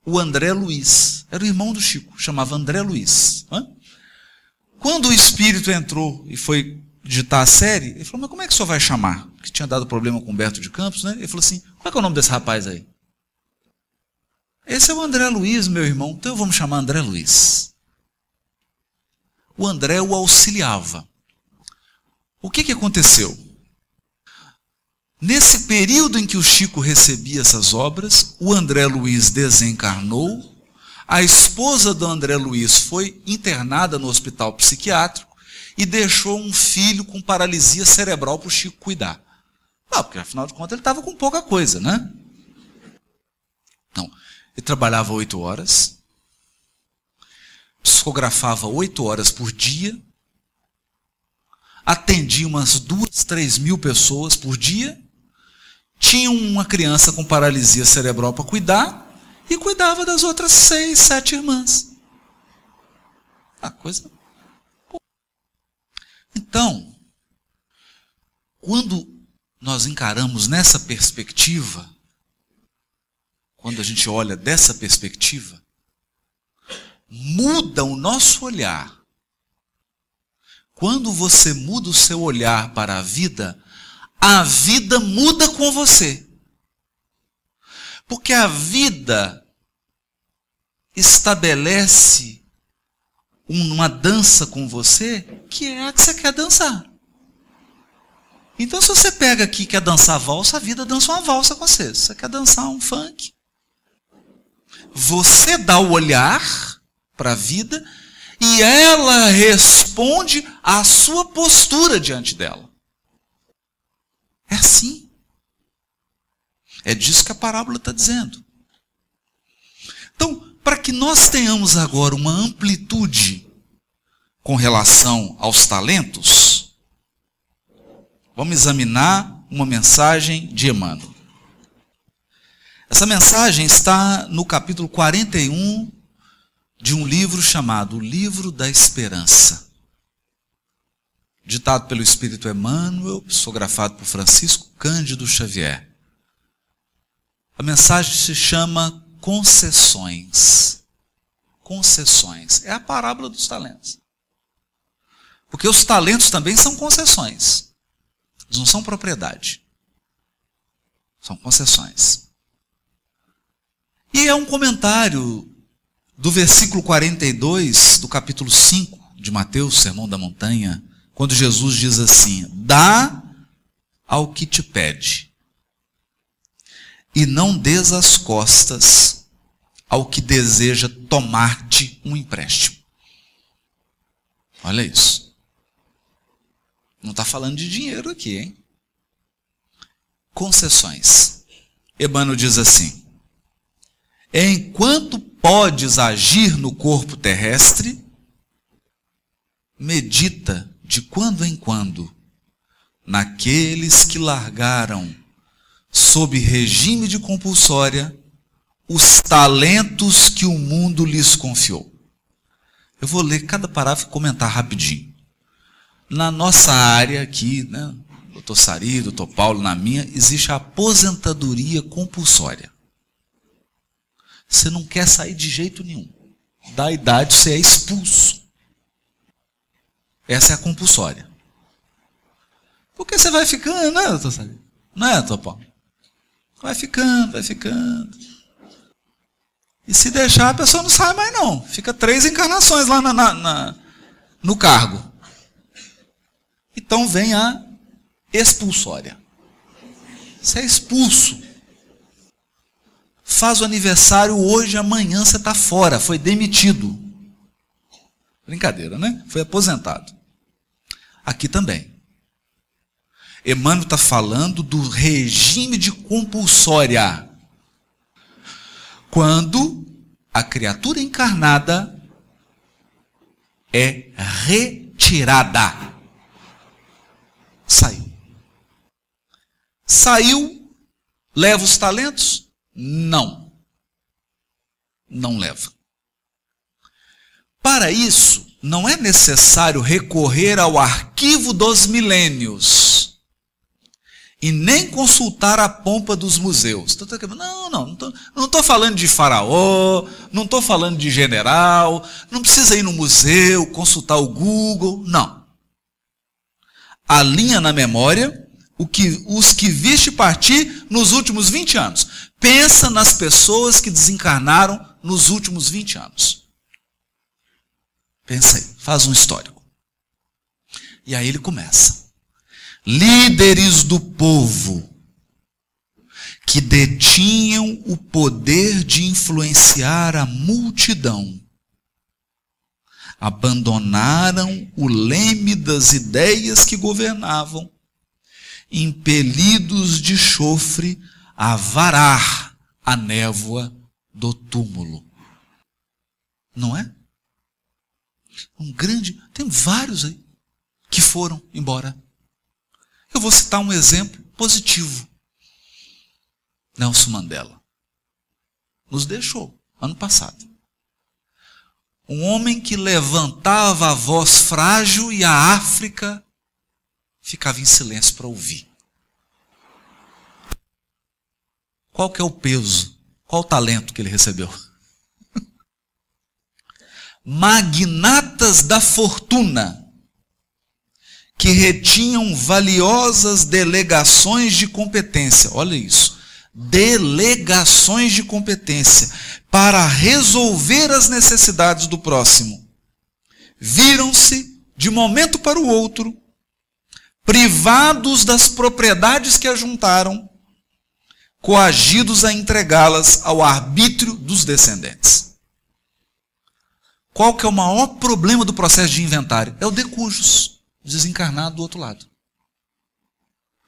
S3: O André Luiz. Era o irmão do Chico, chamava André Luiz. Quando o espírito entrou e foi digitar a série, ele falou, mas como é que o senhor vai chamar? Que tinha dado problema com o Humberto de Campos, né? Ele falou assim, como é que é o nome desse rapaz aí? Esse é o André Luiz, meu irmão, então vamos chamar André Luiz. O André o auxiliava. O que aconteceu? Nesse período em que o Chico recebia essas obras, o André Luiz desencarnou, a esposa do André Luiz foi internada no hospital psiquiátrico e deixou um filho com paralisia cerebral para o Chico cuidar. Porque afinal de contas ele estava com pouca coisa, né? Então, ele trabalhava 8 horas, psicografava 8 horas por dia, atendia umas 2, 3 mil pessoas por dia, tinha uma criança com paralisia cerebral para cuidar e cuidava das outras 6, 7 irmãs. Coisa. Então, quando nós encaramos nessa perspectiva, quando a gente olha dessa perspectiva, muda o nosso olhar. Quando você muda o seu olhar para a vida muda com você. Porque a vida estabelece uma dança com você que é a que você quer dançar. Então, se você pega aqui e quer dançar valsa, a vida dança uma valsa com você. Se você quer dançar um funk, você dá o olhar para a vida e ela responde à sua postura diante dela. É assim. É disso que a parábola está dizendo. Então, para que nós tenhamos agora uma amplitude com relação aos talentos, vamos examinar uma mensagem de Emmanuel. Essa mensagem está no capítulo 41 de um livro chamado O Livro da Esperança. ditado pelo Espírito Emmanuel, psicografado por Francisco Cândido Xavier. A mensagem se chama concessões. Concessões. É a parábola dos talentos. Porque os talentos também são concessões. Eles não são propriedade. São concessões. E é um comentário do versículo 42 do capítulo 5 de Mateus, Sermão da Montanha, quando Jesus diz assim: dá ao que te pede, e não dês as costas ao que deseja tomar-te um empréstimo. Olha isso. Não está falando de dinheiro aqui, hein? Concessões. Emmanuel diz assim: enquanto podes agir no corpo terrestre, medita de quando em quando naqueles que largaram, sob regime de compulsória, os talentos que o mundo lhes confiou. Eu vou ler cada parágrafo e comentar rapidinho. Na nossa área aqui, né, doutor Sari, doutor Paulo, na minha, existe a aposentadoria compulsória. Você não quer sair de jeito nenhum. Da idade você é expulso. Essa é a compulsória. Porque você vai ficando, né, doutor Sari? Não é, doutor Paulo? Vai ficando, vai ficando. E se deixar, a pessoa não sai mais não. Fica 3 encarnações lá no cargo. Então vem a expulsória. Você é expulso. Faz o aniversário hoje, amanhã você está fora, foi demitido. Brincadeira, né? Foi aposentado. Aqui também. Emmanuel está falando do regime de compulsória. Quando a criatura encarnada é retirada. Saiu. Saiu, leva os talentos? Não. Não leva. Para isso, não é necessário recorrer ao arquivo dos milênios e nem consultar a pompa dos museus. Não estou falando de faraó, não estou falando de general, não precisa ir no museu, consultar o Google, não. Alinha na memória os que viste partir nos últimos 20 anos. Pensa nas pessoas que desencarnaram nos últimos 20 anos. Pensa aí, faz um histórico. E aí ele começa. Líderes do povo que detinham o poder de influenciar a multidão abandonaram o leme das ideias que governavam, impelidos de chofre a varar a névoa do túmulo. Não é? Tem vários aí que foram embora. Eu vou citar um exemplo positivo. Nelson Mandela nos deixou ano passado. Um homem que levantava a voz frágil e a África ficava em silêncio para ouvir. Qual que é o peso? Qual o talento que ele recebeu? Magnatas da fortuna que retinham valiosas delegações de competência. Olha isso. Delegações de competência para resolver as necessidades do próximo. Viram-se, de momento para o outro, privados das propriedades que ajuntaram, coagidos a entregá-las ao arbítrio dos descendentes. Qual que é o maior problema do processo de inventário? É o de cujos, desencarnado do outro lado.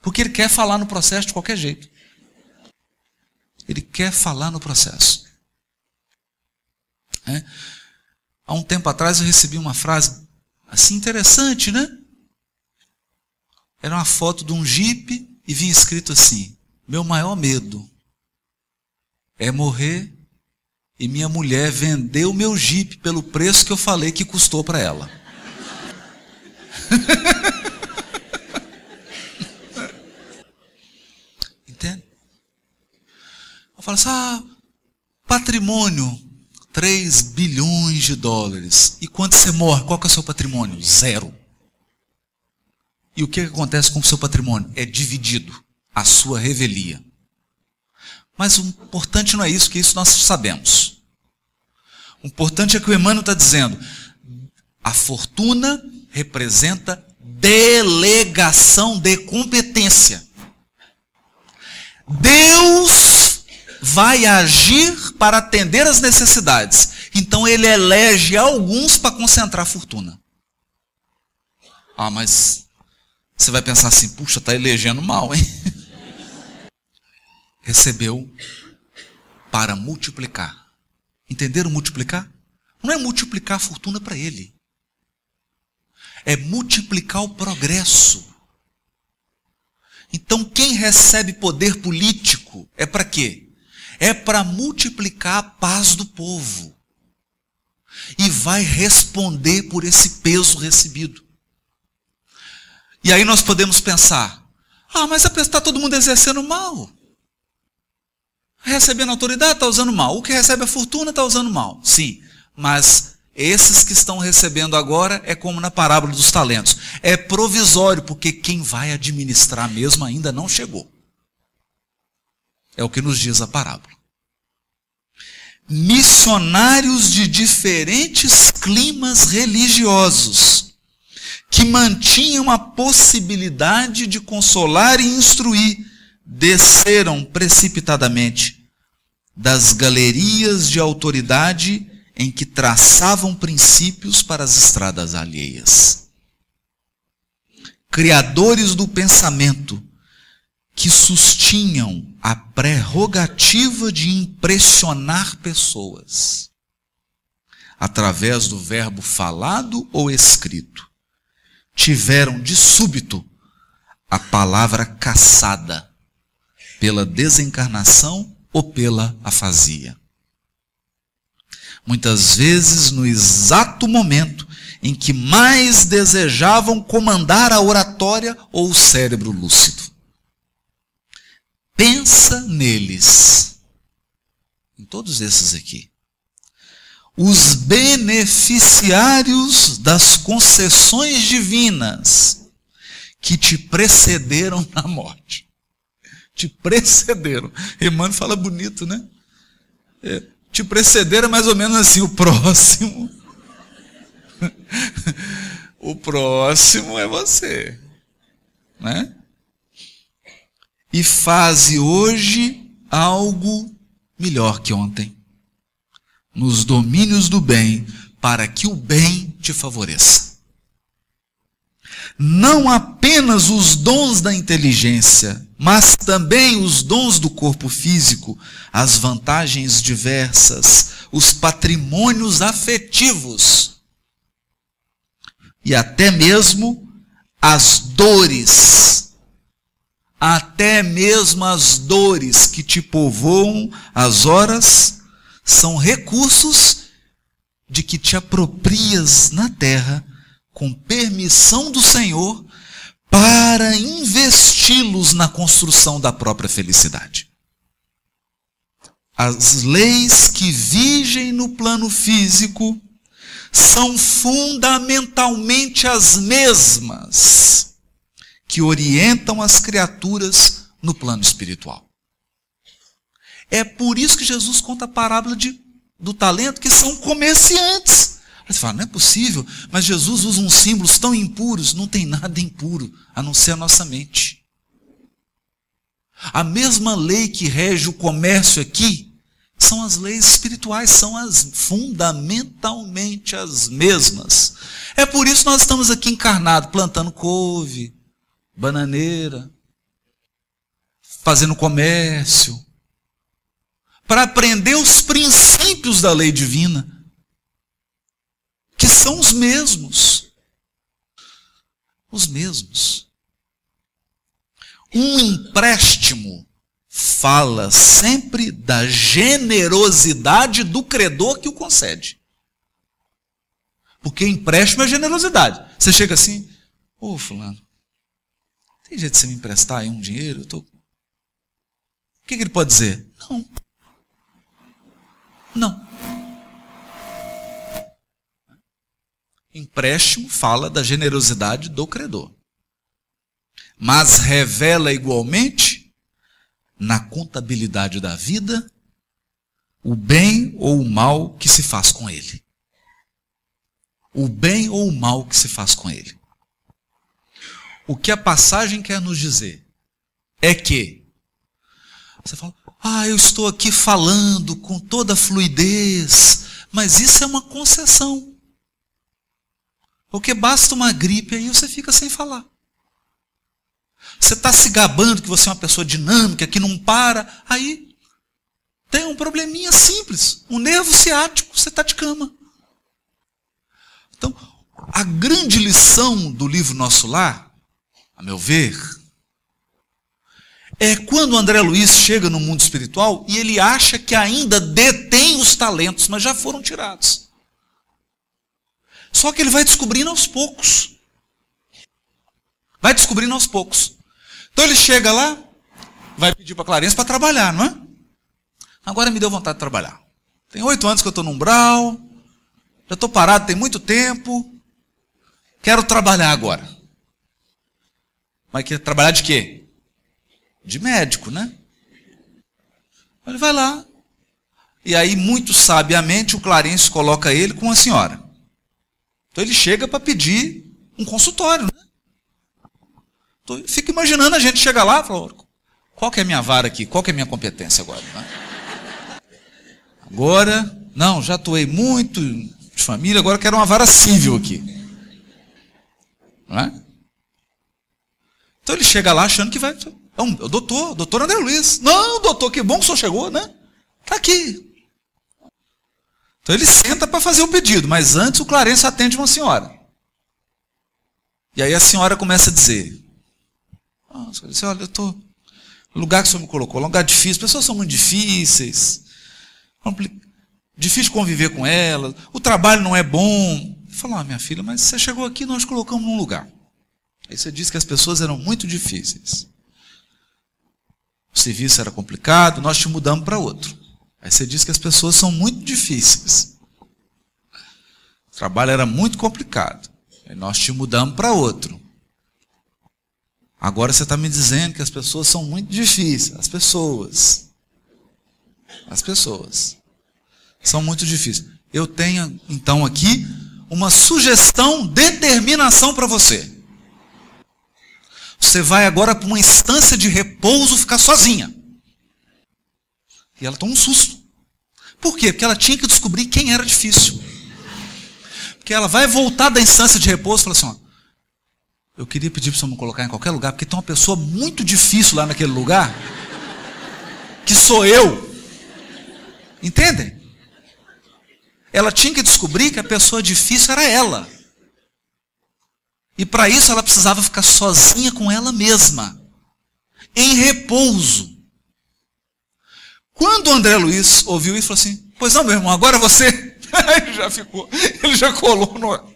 S3: Porque ele quer falar no processo de qualquer jeito. Ele quer falar no processo. Há um tempo atrás eu recebi uma frase assim interessante, né? Era uma foto de um jipe e vinha escrito assim: meu maior medo é morrer e minha mulher vender o meu jipe pelo preço que eu falei que custou para ela. Fala assim, patrimônio, 3 bilhões de dólares. E quando você morre, qual que é o seu patrimônio? 0. E o que acontece com o seu patrimônio? É dividido, a sua revelia. Mas o importante não é isso, que isso nós sabemos. O importante é que o Emmanuel está dizendo, a fortuna representa delegação de competência. Deus vai agir para atender as necessidades. Então ele elege alguns para concentrar a fortuna. Mas você vai pensar assim, puxa, está elegendo mal, hein? Recebeu para multiplicar. Entenderam multiplicar? Não é multiplicar a fortuna para ele. É multiplicar o progresso. Então quem recebe poder político é para quê? É para multiplicar a paz do povo. E vai responder por esse peso recebido. E aí nós podemos pensar, mas está todo mundo exercendo mal. Recebendo autoridade está usando mal. O que recebe a fortuna está usando mal. Sim, mas esses que estão recebendo agora é como na parábola dos talentos. É provisório, porque quem vai administrar mesmo ainda não chegou. É o que nos diz a parábola. Missionários de diferentes climas religiosos, que mantinham a possibilidade de consolar e instruir, desceram precipitadamente das galerias de autoridade em que traçavam princípios para as estradas alheias. Criadores do pensamento que sustinham a prerrogativa de impressionar pessoas através do verbo falado ou escrito, tiveram de súbito a palavra caçada pela desencarnação ou pela afasia. Muitas vezes no exato momento em que mais desejavam comandar a oratória ou o cérebro lúcido. Pensa neles, em todos esses aqui, os beneficiários das concessões divinas que te precederam na morte. Te precederam. Emmanuel fala bonito, né? Te precederam é mais ou menos assim, o próximo. O próximo é você. Né? E faze hoje algo melhor que ontem. Nos domínios do bem, para que o bem te favoreça. Não apenas os dons da inteligência, mas também os dons do corpo físico, as vantagens diversas, os patrimônios afetivos e até mesmo as dores. Até mesmo as dores que te povoam as horas são recursos de que te aproprias na terra com permissão do Senhor para investi-los na construção da própria felicidade. As leis que vigem no plano físico são fundamentalmente as mesmas que orientam as criaturas no plano espiritual. É por isso que Jesus conta a parábola do talento, que são comerciantes. Você fala, não é possível, mas Jesus usa uns símbolos tão impuros. Não tem nada impuro, a não ser a nossa mente. A mesma lei que rege o comércio aqui, são as leis espirituais, são fundamentalmente as mesmas. É por isso que nós estamos aqui encarnados, plantando couve, bananeira, fazendo comércio, para aprender os princípios da lei divina, que são os mesmos. Os mesmos. Um empréstimo fala sempre da generosidade do credor que o concede. Porque empréstimo é generosidade. Você chega assim, fulano, tem jeito de você me emprestar aí um dinheiro? O que ele pode dizer? Não, Não. Empréstimo fala da generosidade do credor. Mas revela igualmente, na contabilidade da vida, o bem ou o mal que se faz com ele. O bem ou o mal que se faz com ele. O que a passagem quer nos dizer é que você fala, eu estou aqui falando com toda fluidez, mas isso é uma concessão. Porque basta uma gripe aí você fica sem falar. Você está se gabando que você é uma pessoa dinâmica, que não para, aí tem um probleminha simples, um nervo ciático, você está de cama. Então, a grande lição do livro Nosso Lar, a meu ver, é quando o André Luiz chega no mundo espiritual e ele acha que ainda detém os talentos, mas já foram tirados. Só que ele vai descobrindo aos poucos. Vai descobrindo aos poucos. Então ele chega lá, vai pedir para a Clarence para trabalhar, não é? Agora me deu vontade de trabalhar. Tem 8 anos que eu estou no umbral, já estou parado tem muito tempo, quero trabalhar agora. Mas quer trabalhar de quê? De médico, né? Ele vai lá. E aí, muito sabiamente, o Clarence coloca ele com a senhora. Então ele chega para pedir um consultório, né? Então, eu fico imaginando a gente chegar lá e falar, qual que é a minha vara aqui? Qual que é a minha competência agora? Né? Agora, não, já atuei muito de família, agora quero uma vara civil aqui. Não é? Então ele chega lá achando que vai... É o doutor André Luiz. Não, doutor, que bom que o senhor chegou, né? Está aqui. Então ele senta para fazer o pedido, mas antes o Clarence atende uma senhora. E aí a senhora começa a dizer, olha, eu estou... O lugar que o senhor me colocou, um lugar difícil, as pessoas são muito difíceis, difícil conviver com elas, o trabalho não é bom. Eu falo, minha filha, mas você chegou aqui e nós colocamos num lugar. Aí você disse que as pessoas eram muito difíceis. O serviço era complicado, nós te mudamos para outro. Aí você disse que as pessoas são muito difíceis. O trabalho era muito complicado. Aí nós te mudamos para outro. Agora você está me dizendo que as pessoas são muito difíceis. As pessoas são muito difíceis. Eu tenho, então, aqui uma sugestão, determinação para você. Você vai agora para uma instância de repouso ficar sozinha. E ela toma um susto. Por quê? Porque ela tinha que descobrir quem era difícil. Porque ela vai voltar da instância de repouso e fala assim, eu queria pedir para o senhor me colocar em qualquer lugar, porque tem uma pessoa muito difícil lá naquele lugar, que sou eu. Entendem? Ela tinha que descobrir que a pessoa difícil era ela. E para isso ela precisava ficar sozinha com ela mesma, em repouso. Quando o André Luiz ouviu isso, falou assim, pois não, meu irmão, agora você... ele já colou no...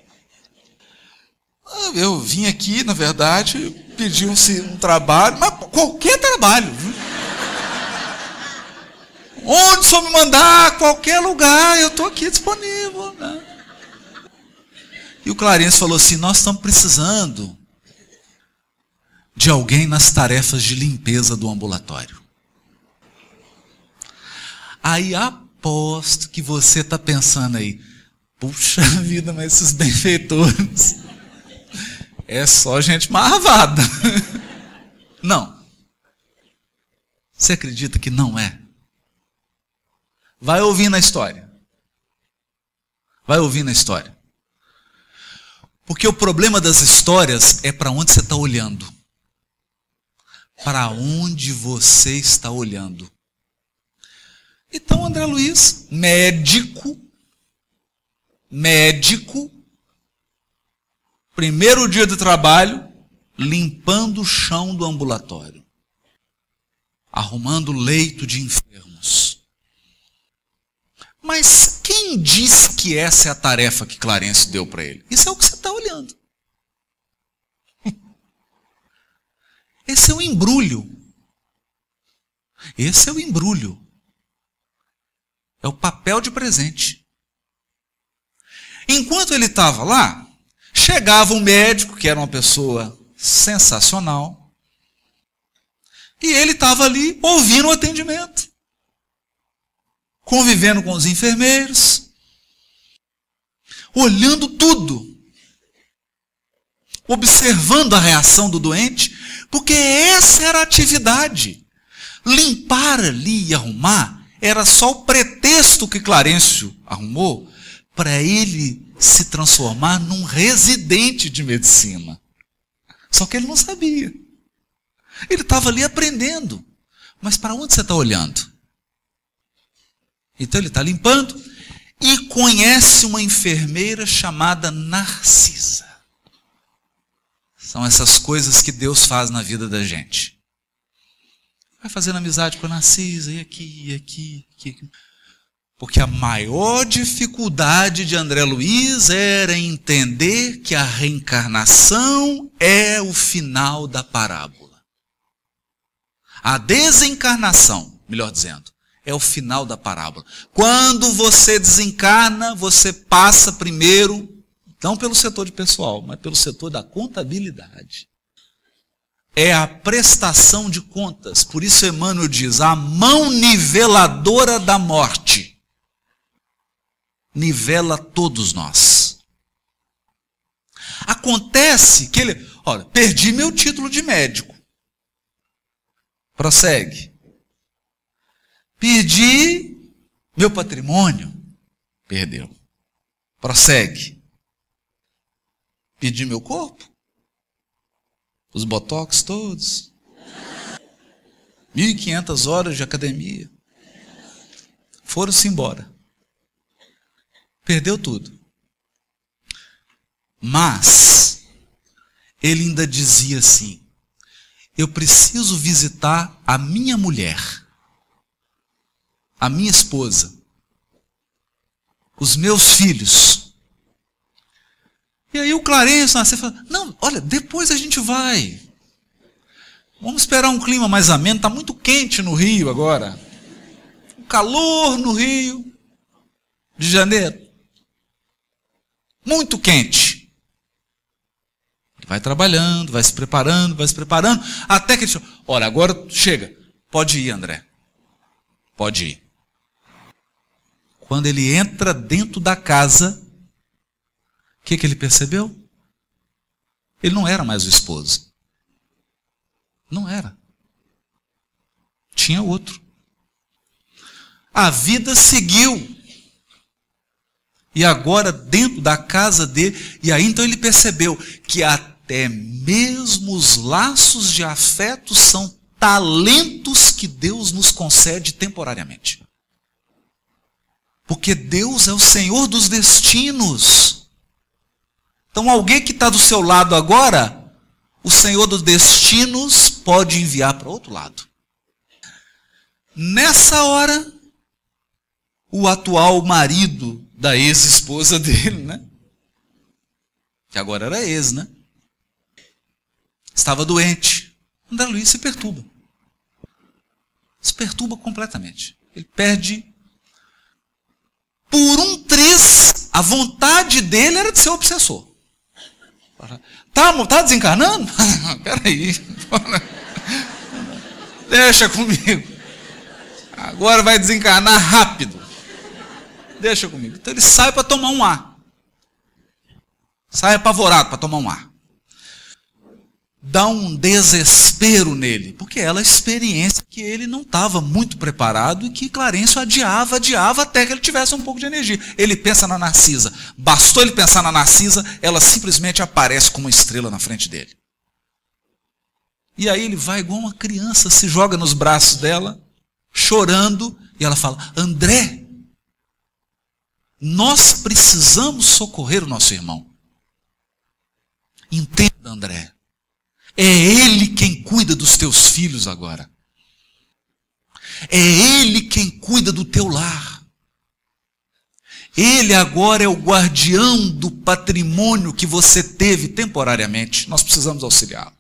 S3: Eu vim aqui, na verdade, pedi um trabalho, mas qualquer trabalho. Viu? Onde o senhor me mandar, qualquer lugar, eu estou aqui disponível. Né? E o Clarence falou assim, nós estamos precisando de alguém nas tarefas de limpeza do ambulatório. Aí aposto que você está pensando aí, puxa vida, mas esses benfeitores, é só gente marvada. Não. Você acredita que não é? Vai ouvindo a história. Vai ouvindo a história. Porque o problema das histórias é para onde você está olhando. Para onde você está olhando. Então André Luiz, médico, primeiro dia de trabalho, limpando o chão do ambulatório, arrumando leito de enfermos. Mas quem disse que essa é a tarefa que Clarence deu para ele? Isso é o que você está olhando. Esse é o embrulho. Esse é o embrulho. É o papel de presente. Enquanto ele estava lá, chegava um médico, que era uma pessoa sensacional, e ele estava ali ouvindo o atendimento, convivendo com os enfermeiros, olhando tudo, observando a reação do doente, porque essa era a atividade. Limpar ali e arrumar era só o pretexto que Clarencio arrumou para ele se transformar num residente de medicina. Só que ele não sabia. Ele estava ali aprendendo. Mas para onde você está olhando? Então ele está limpando e conhece uma enfermeira chamada Narcisa. São essas coisas que Deus faz na vida da gente. Vai fazendo amizade com a Narcisa, e aqui. Porque a maior dificuldade de André Luiz era entender que a reencarnação é o final da parábola. A desencarnação, melhor dizendo, é o final da parábola. Quando você desencarna, você passa primeiro, não pelo setor de pessoal, mas pelo setor da contabilidade. É a prestação de contas. Por isso Emmanuel diz, a mão niveladora da morte nivela todos nós. Acontece que ele, olha, perdi meu título de médico. Prossegue. Perdi meu patrimônio. Perdeu. Prossegue. Perdi meu corpo. Os botox todos. 1.500 horas de academia. Foram-se embora. Perdeu tudo. Mas ele ainda dizia assim, eu preciso visitar a minha mulher, a minha esposa, os meus filhos. E aí o Clarencio nasceu e falou, não, olha, depois a gente vai. Vamos esperar um clima mais ameno, está muito quente no Rio agora. O calor no Rio de janeiro. Muito quente. Vai trabalhando, vai se preparando, até que ele falou, olha, agora chega, pode ir, André. Pode ir. Quando ele entra dentro da casa, o que ele percebeu? Ele não era mais o esposo. Não era. Tinha outro. A vida seguiu. E agora dentro da casa dele, e aí então ele percebeu que até mesmo os laços de afeto são talentos que Deus nos concede temporariamente. Porque Deus é o Senhor dos destinos. Então alguém que está do seu lado agora, o Senhor dos destinos pode enviar para outro lado. Nessa hora, o atual marido da ex-esposa dele, né? Que agora era ex, né? Estava doente. André Luiz se perturba. Se perturba completamente. Ele perde. Por um triz, a vontade dele era de ser obsessor. Tá desencarnando? Peraí. Deixa comigo. Agora vai desencarnar rápido. Deixa comigo. Então ele sai para tomar um ar. Sai apavorado para tomar um ar. Dá um desespero nele, porque era a experiência que ele não estava muito preparado e que Clarencio adiava até que ele tivesse um pouco de energia. Ele pensa na Narcisa. Bastou ele pensar na Narcisa, ela simplesmente aparece como uma estrela na frente dele. E aí ele vai igual uma criança, se joga nos braços dela, chorando, e ela fala, André, nós precisamos socorrer o nosso irmão. Entenda, André. É ele quem cuida dos teus filhos agora. É ele quem cuida do teu lar. Ele agora é o guardião do patrimônio que você teve temporariamente. Nós precisamos auxiliá-lo.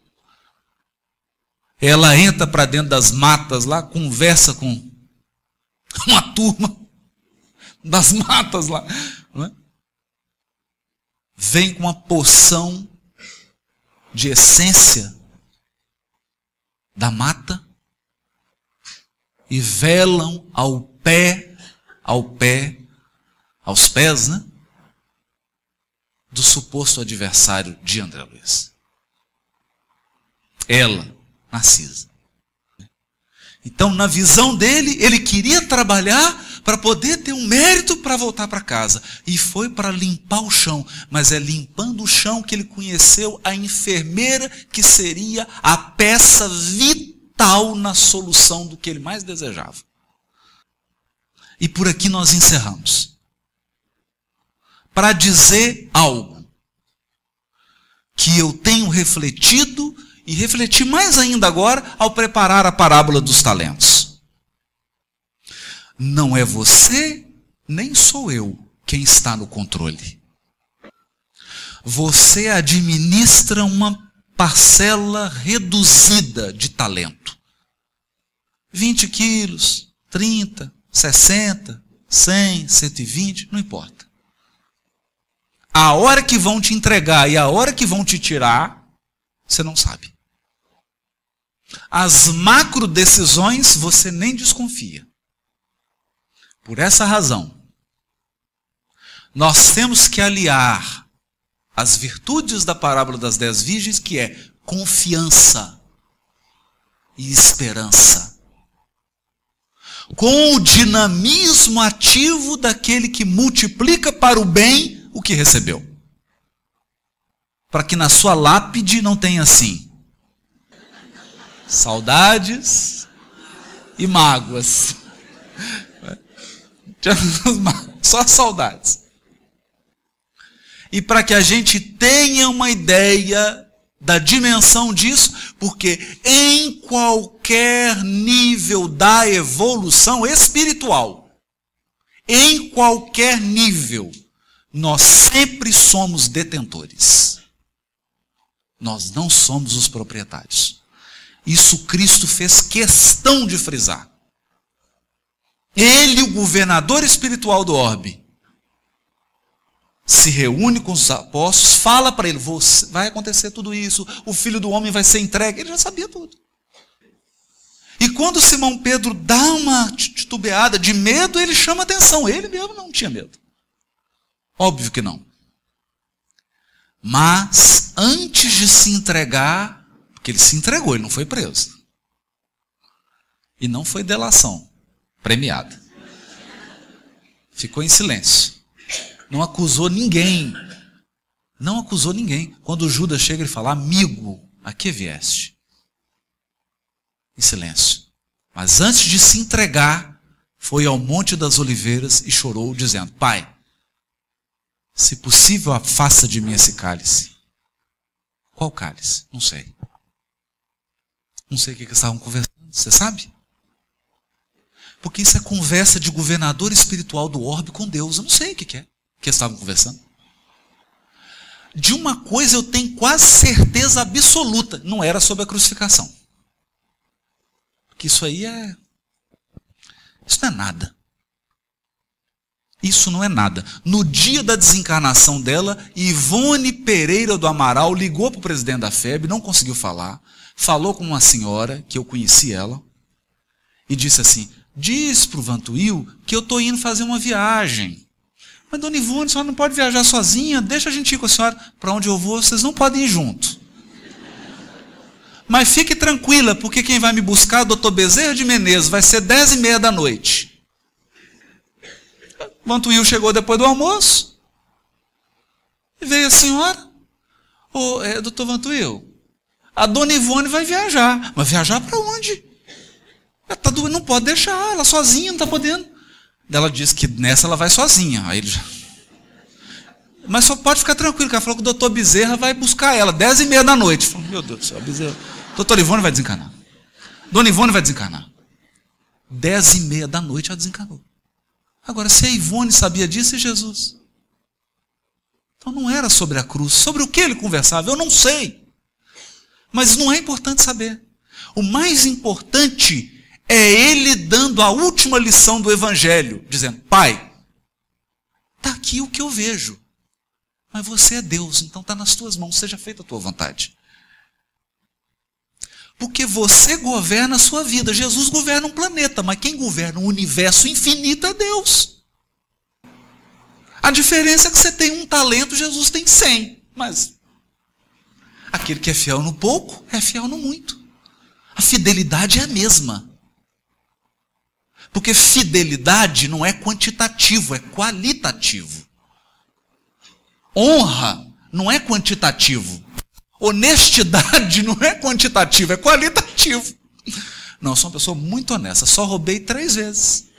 S3: Ela entra para dentro das matas lá, conversa com uma turma. das matas lá. Não é? Vem com uma porção de essência da mata e velam aos pés, né, do suposto adversário de André Luiz. Ela, Narcisa. Então, na visão dele, ele queria trabalhar para poder ter um mérito para voltar para casa. E foi para limpar o chão. Mas é limpando o chão que ele conheceu a enfermeira que seria a peça vital na solução do que ele mais desejava. E por aqui nós encerramos. Para dizer algo que eu tenho refletido e refleti mais ainda agora ao preparar a parábola dos talentos. Não é você, nem sou eu quem está no controle. Você administra uma parcela reduzida de talento. 20 quilos, 30, 60, 100, 120, não importa. A hora que vão te entregar e a hora que vão te tirar, você não sabe. As macro decisões você nem desconfia. Por essa razão, nós temos que aliar as virtudes da parábola das 10 virgens, que é confiança e esperança, com o dinamismo ativo daquele que multiplica para o bem o que recebeu. Para que na sua lápide não tenha assim: saudades e mágoas. Só saudades. E para que a gente tenha uma ideia da dimensão disso, porque em qualquer nível da evolução espiritual, em qualquer nível, nós sempre somos detentores. Nós não somos os proprietários. Isso Cristo fez questão de frisar. Ele, o governador espiritual do orbe, se reúne com os apóstolos, fala para ele: vai acontecer tudo isso, o filho do homem vai ser entregue. Ele já sabia tudo. E quando Simão Pedro dá uma titubeada de medo, ele chama atenção. Ele mesmo não tinha medo. Óbvio que não. Mas antes de se entregar, porque ele se entregou, ele não foi preso. E não foi delação premiada. Ficou em silêncio. Não acusou ninguém. Não acusou ninguém. Quando Judas chega, ele fala: amigo, a que vieste? Em silêncio. Mas antes de se entregar, foi ao Monte das Oliveiras e chorou, dizendo: Pai, se possível, afasta de mim esse cálice. Qual cálice? Não sei. Não sei o que eles estavam conversando. Você sabe? Porque isso é conversa de governador espiritual do orbe com Deus. Eu não sei o que é que eles estavam conversando. De uma coisa eu tenho quase certeza absoluta: não era sobre a crucificação. Porque isso aí isso não é nada. Isso não é nada. No dia da desencarnação dela, Ivone Pereira do Amaral ligou para o presidente da FEB, não conseguiu falar, falou com uma senhora, que eu conheci ela, e disse assim: diz para o Vantuil que eu estou indo fazer uma viagem. Mas, dona Ivone, a senhora não pode viajar sozinha, deixa a gente ir com a senhora. Para onde eu vou, vocês não podem ir junto. Mas fique tranquila, porque quem vai me buscar é o doutor Bezerra de Menezes, vai ser 10h30 da noite. Vantuil chegou depois do almoço, e veio a senhora: doutor Vantuil, a dona Ivone vai viajar. Mas viajar para onde? Ela tá doendo, não pode deixar, ela sozinha, não está podendo. Ela disse que nessa ela vai sozinha. Aí ele já... Mas só pode ficar tranquilo, que ela falou que o doutor Bezerra vai buscar ela, 10h30 da noite. Falei: meu Deus do céu, Bezerra. Doutora Ivone vai desencarnar. Dona Ivone vai desencarnar. 10h30 da noite ela desencarnou. Agora, se a Ivone sabia disso, e Jesus? Então não era sobre a cruz. Sobre o que ele conversava, eu não sei. Mas não é importante saber. O mais importante é ele dando a última lição do Evangelho, dizendo: Pai, está aqui o que eu vejo. Mas você é Deus, então está nas tuas mãos, seja feita a tua vontade. Porque você governa a sua vida. Jesus governa um planeta, mas quem governa um universo infinito é Deus. A diferença é que você tem um talento, Jesus tem 100. Mas aquele que é fiel no pouco, é fiel no muito. A fidelidade é a mesma. Porque fidelidade não é quantitativo, é qualitativo. Honra não é quantitativo. Honestidade não é quantitativo, é qualitativo. Não, eu sou uma pessoa muito honesta, só roubei 3 vezes.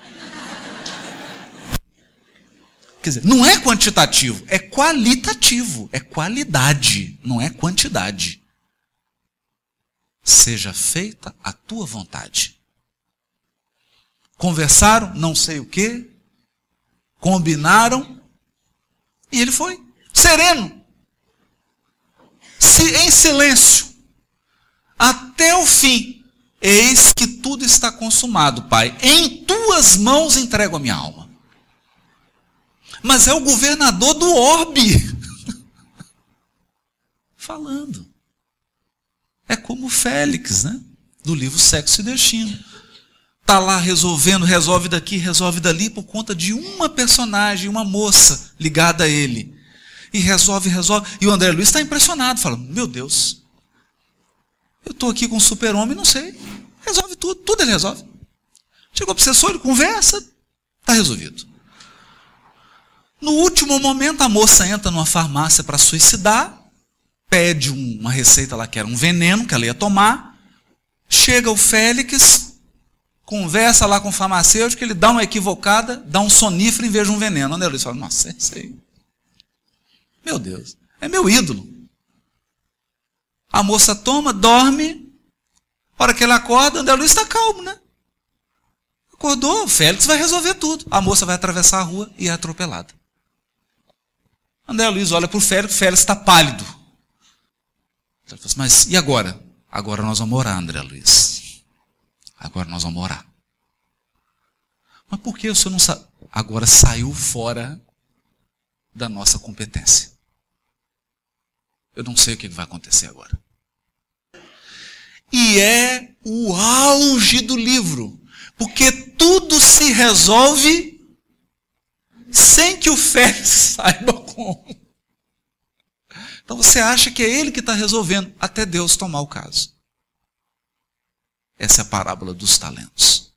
S3: Quer dizer, não é quantitativo, é qualitativo, é qualidade, não é quantidade. Seja feita a tua vontade. Conversaram, não sei o quê, combinaram, e ele foi, sereno. Em silêncio, até o fim. Eis que tudo está consumado, Pai. Em tuas mãos entrego a minha alma. Mas é o governador do orbe falando. É como Félix, né? Do livro Sexo e Destino. Está lá resolvendo, resolve daqui, resolve dali, por conta de uma personagem, uma moça ligada a ele. E resolve. E o André Luiz está impressionado, fala, meu Deus, eu estou aqui com um super-homem, não sei, resolve tudo ele resolve. Chegou para o assessor, ele conversa, está resolvido. No último momento, a moça entra numa farmácia para suicidar, pede uma receita lá que era um veneno que ela ia tomar, chega o Félix, conversa lá com o farmacêutico, ele dá uma equivocada, dá um sonífero em vez de um veneno. O André Luiz fala, nossa, é isso aí. Meu Deus, é meu ídolo. A moça toma, dorme. A hora que ela acorda, André Luiz está calmo, né? Acordou, o Félix vai resolver tudo. A moça vai atravessar a rua e é atropelada. André Luiz olha para o Félix está pálido. Ele fala assim, mas e agora? Agora nós vamos orar, André Luiz. Agora nós vamos orar. Mas por que o senhor não sabe? Agora saiu fora da nossa competência. Eu não sei o que vai acontecer agora. E é o auge do livro, porque tudo se resolve sem que o Félix saiba como. Então você acha que é ele que está resolvendo, até Deus tomar o caso. Essa é a parábola dos talentos.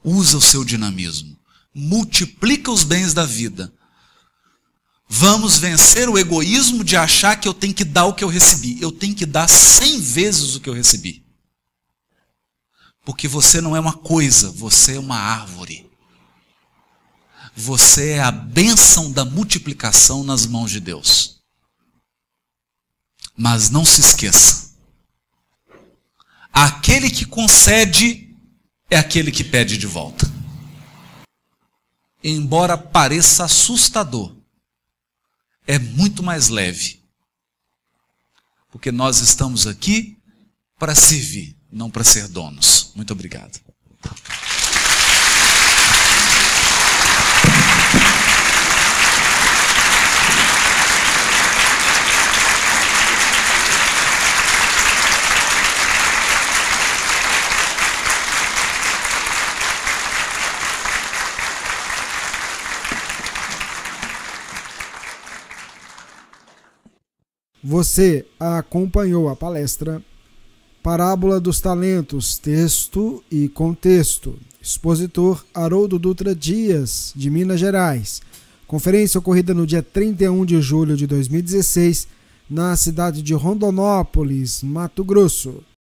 S3: Usa o seu dinamismo, multiplica os bens da vida. Vamos vencer o egoísmo de achar que eu tenho que dar o que eu recebi. Eu tenho que dar 100 vezes o que eu recebi. Porque você não é uma coisa, você é uma árvore. Você é a bênção da multiplicação nas mãos de Deus. Mas não se esqueça. Aquele que concede é aquele que pede de volta. Embora pareça assustador, é muito mais leve. Porque nós estamos aqui para servir, não para ser donos. Muito obrigado.
S1: Você acompanhou a palestra Parábola dos Talentos, texto e contexto. Expositor Haroldo Dutra Dias, de Minas Gerais. Conferência ocorrida no dia 31 de julho de 2016, na cidade de Rondonópolis, Mato Grosso.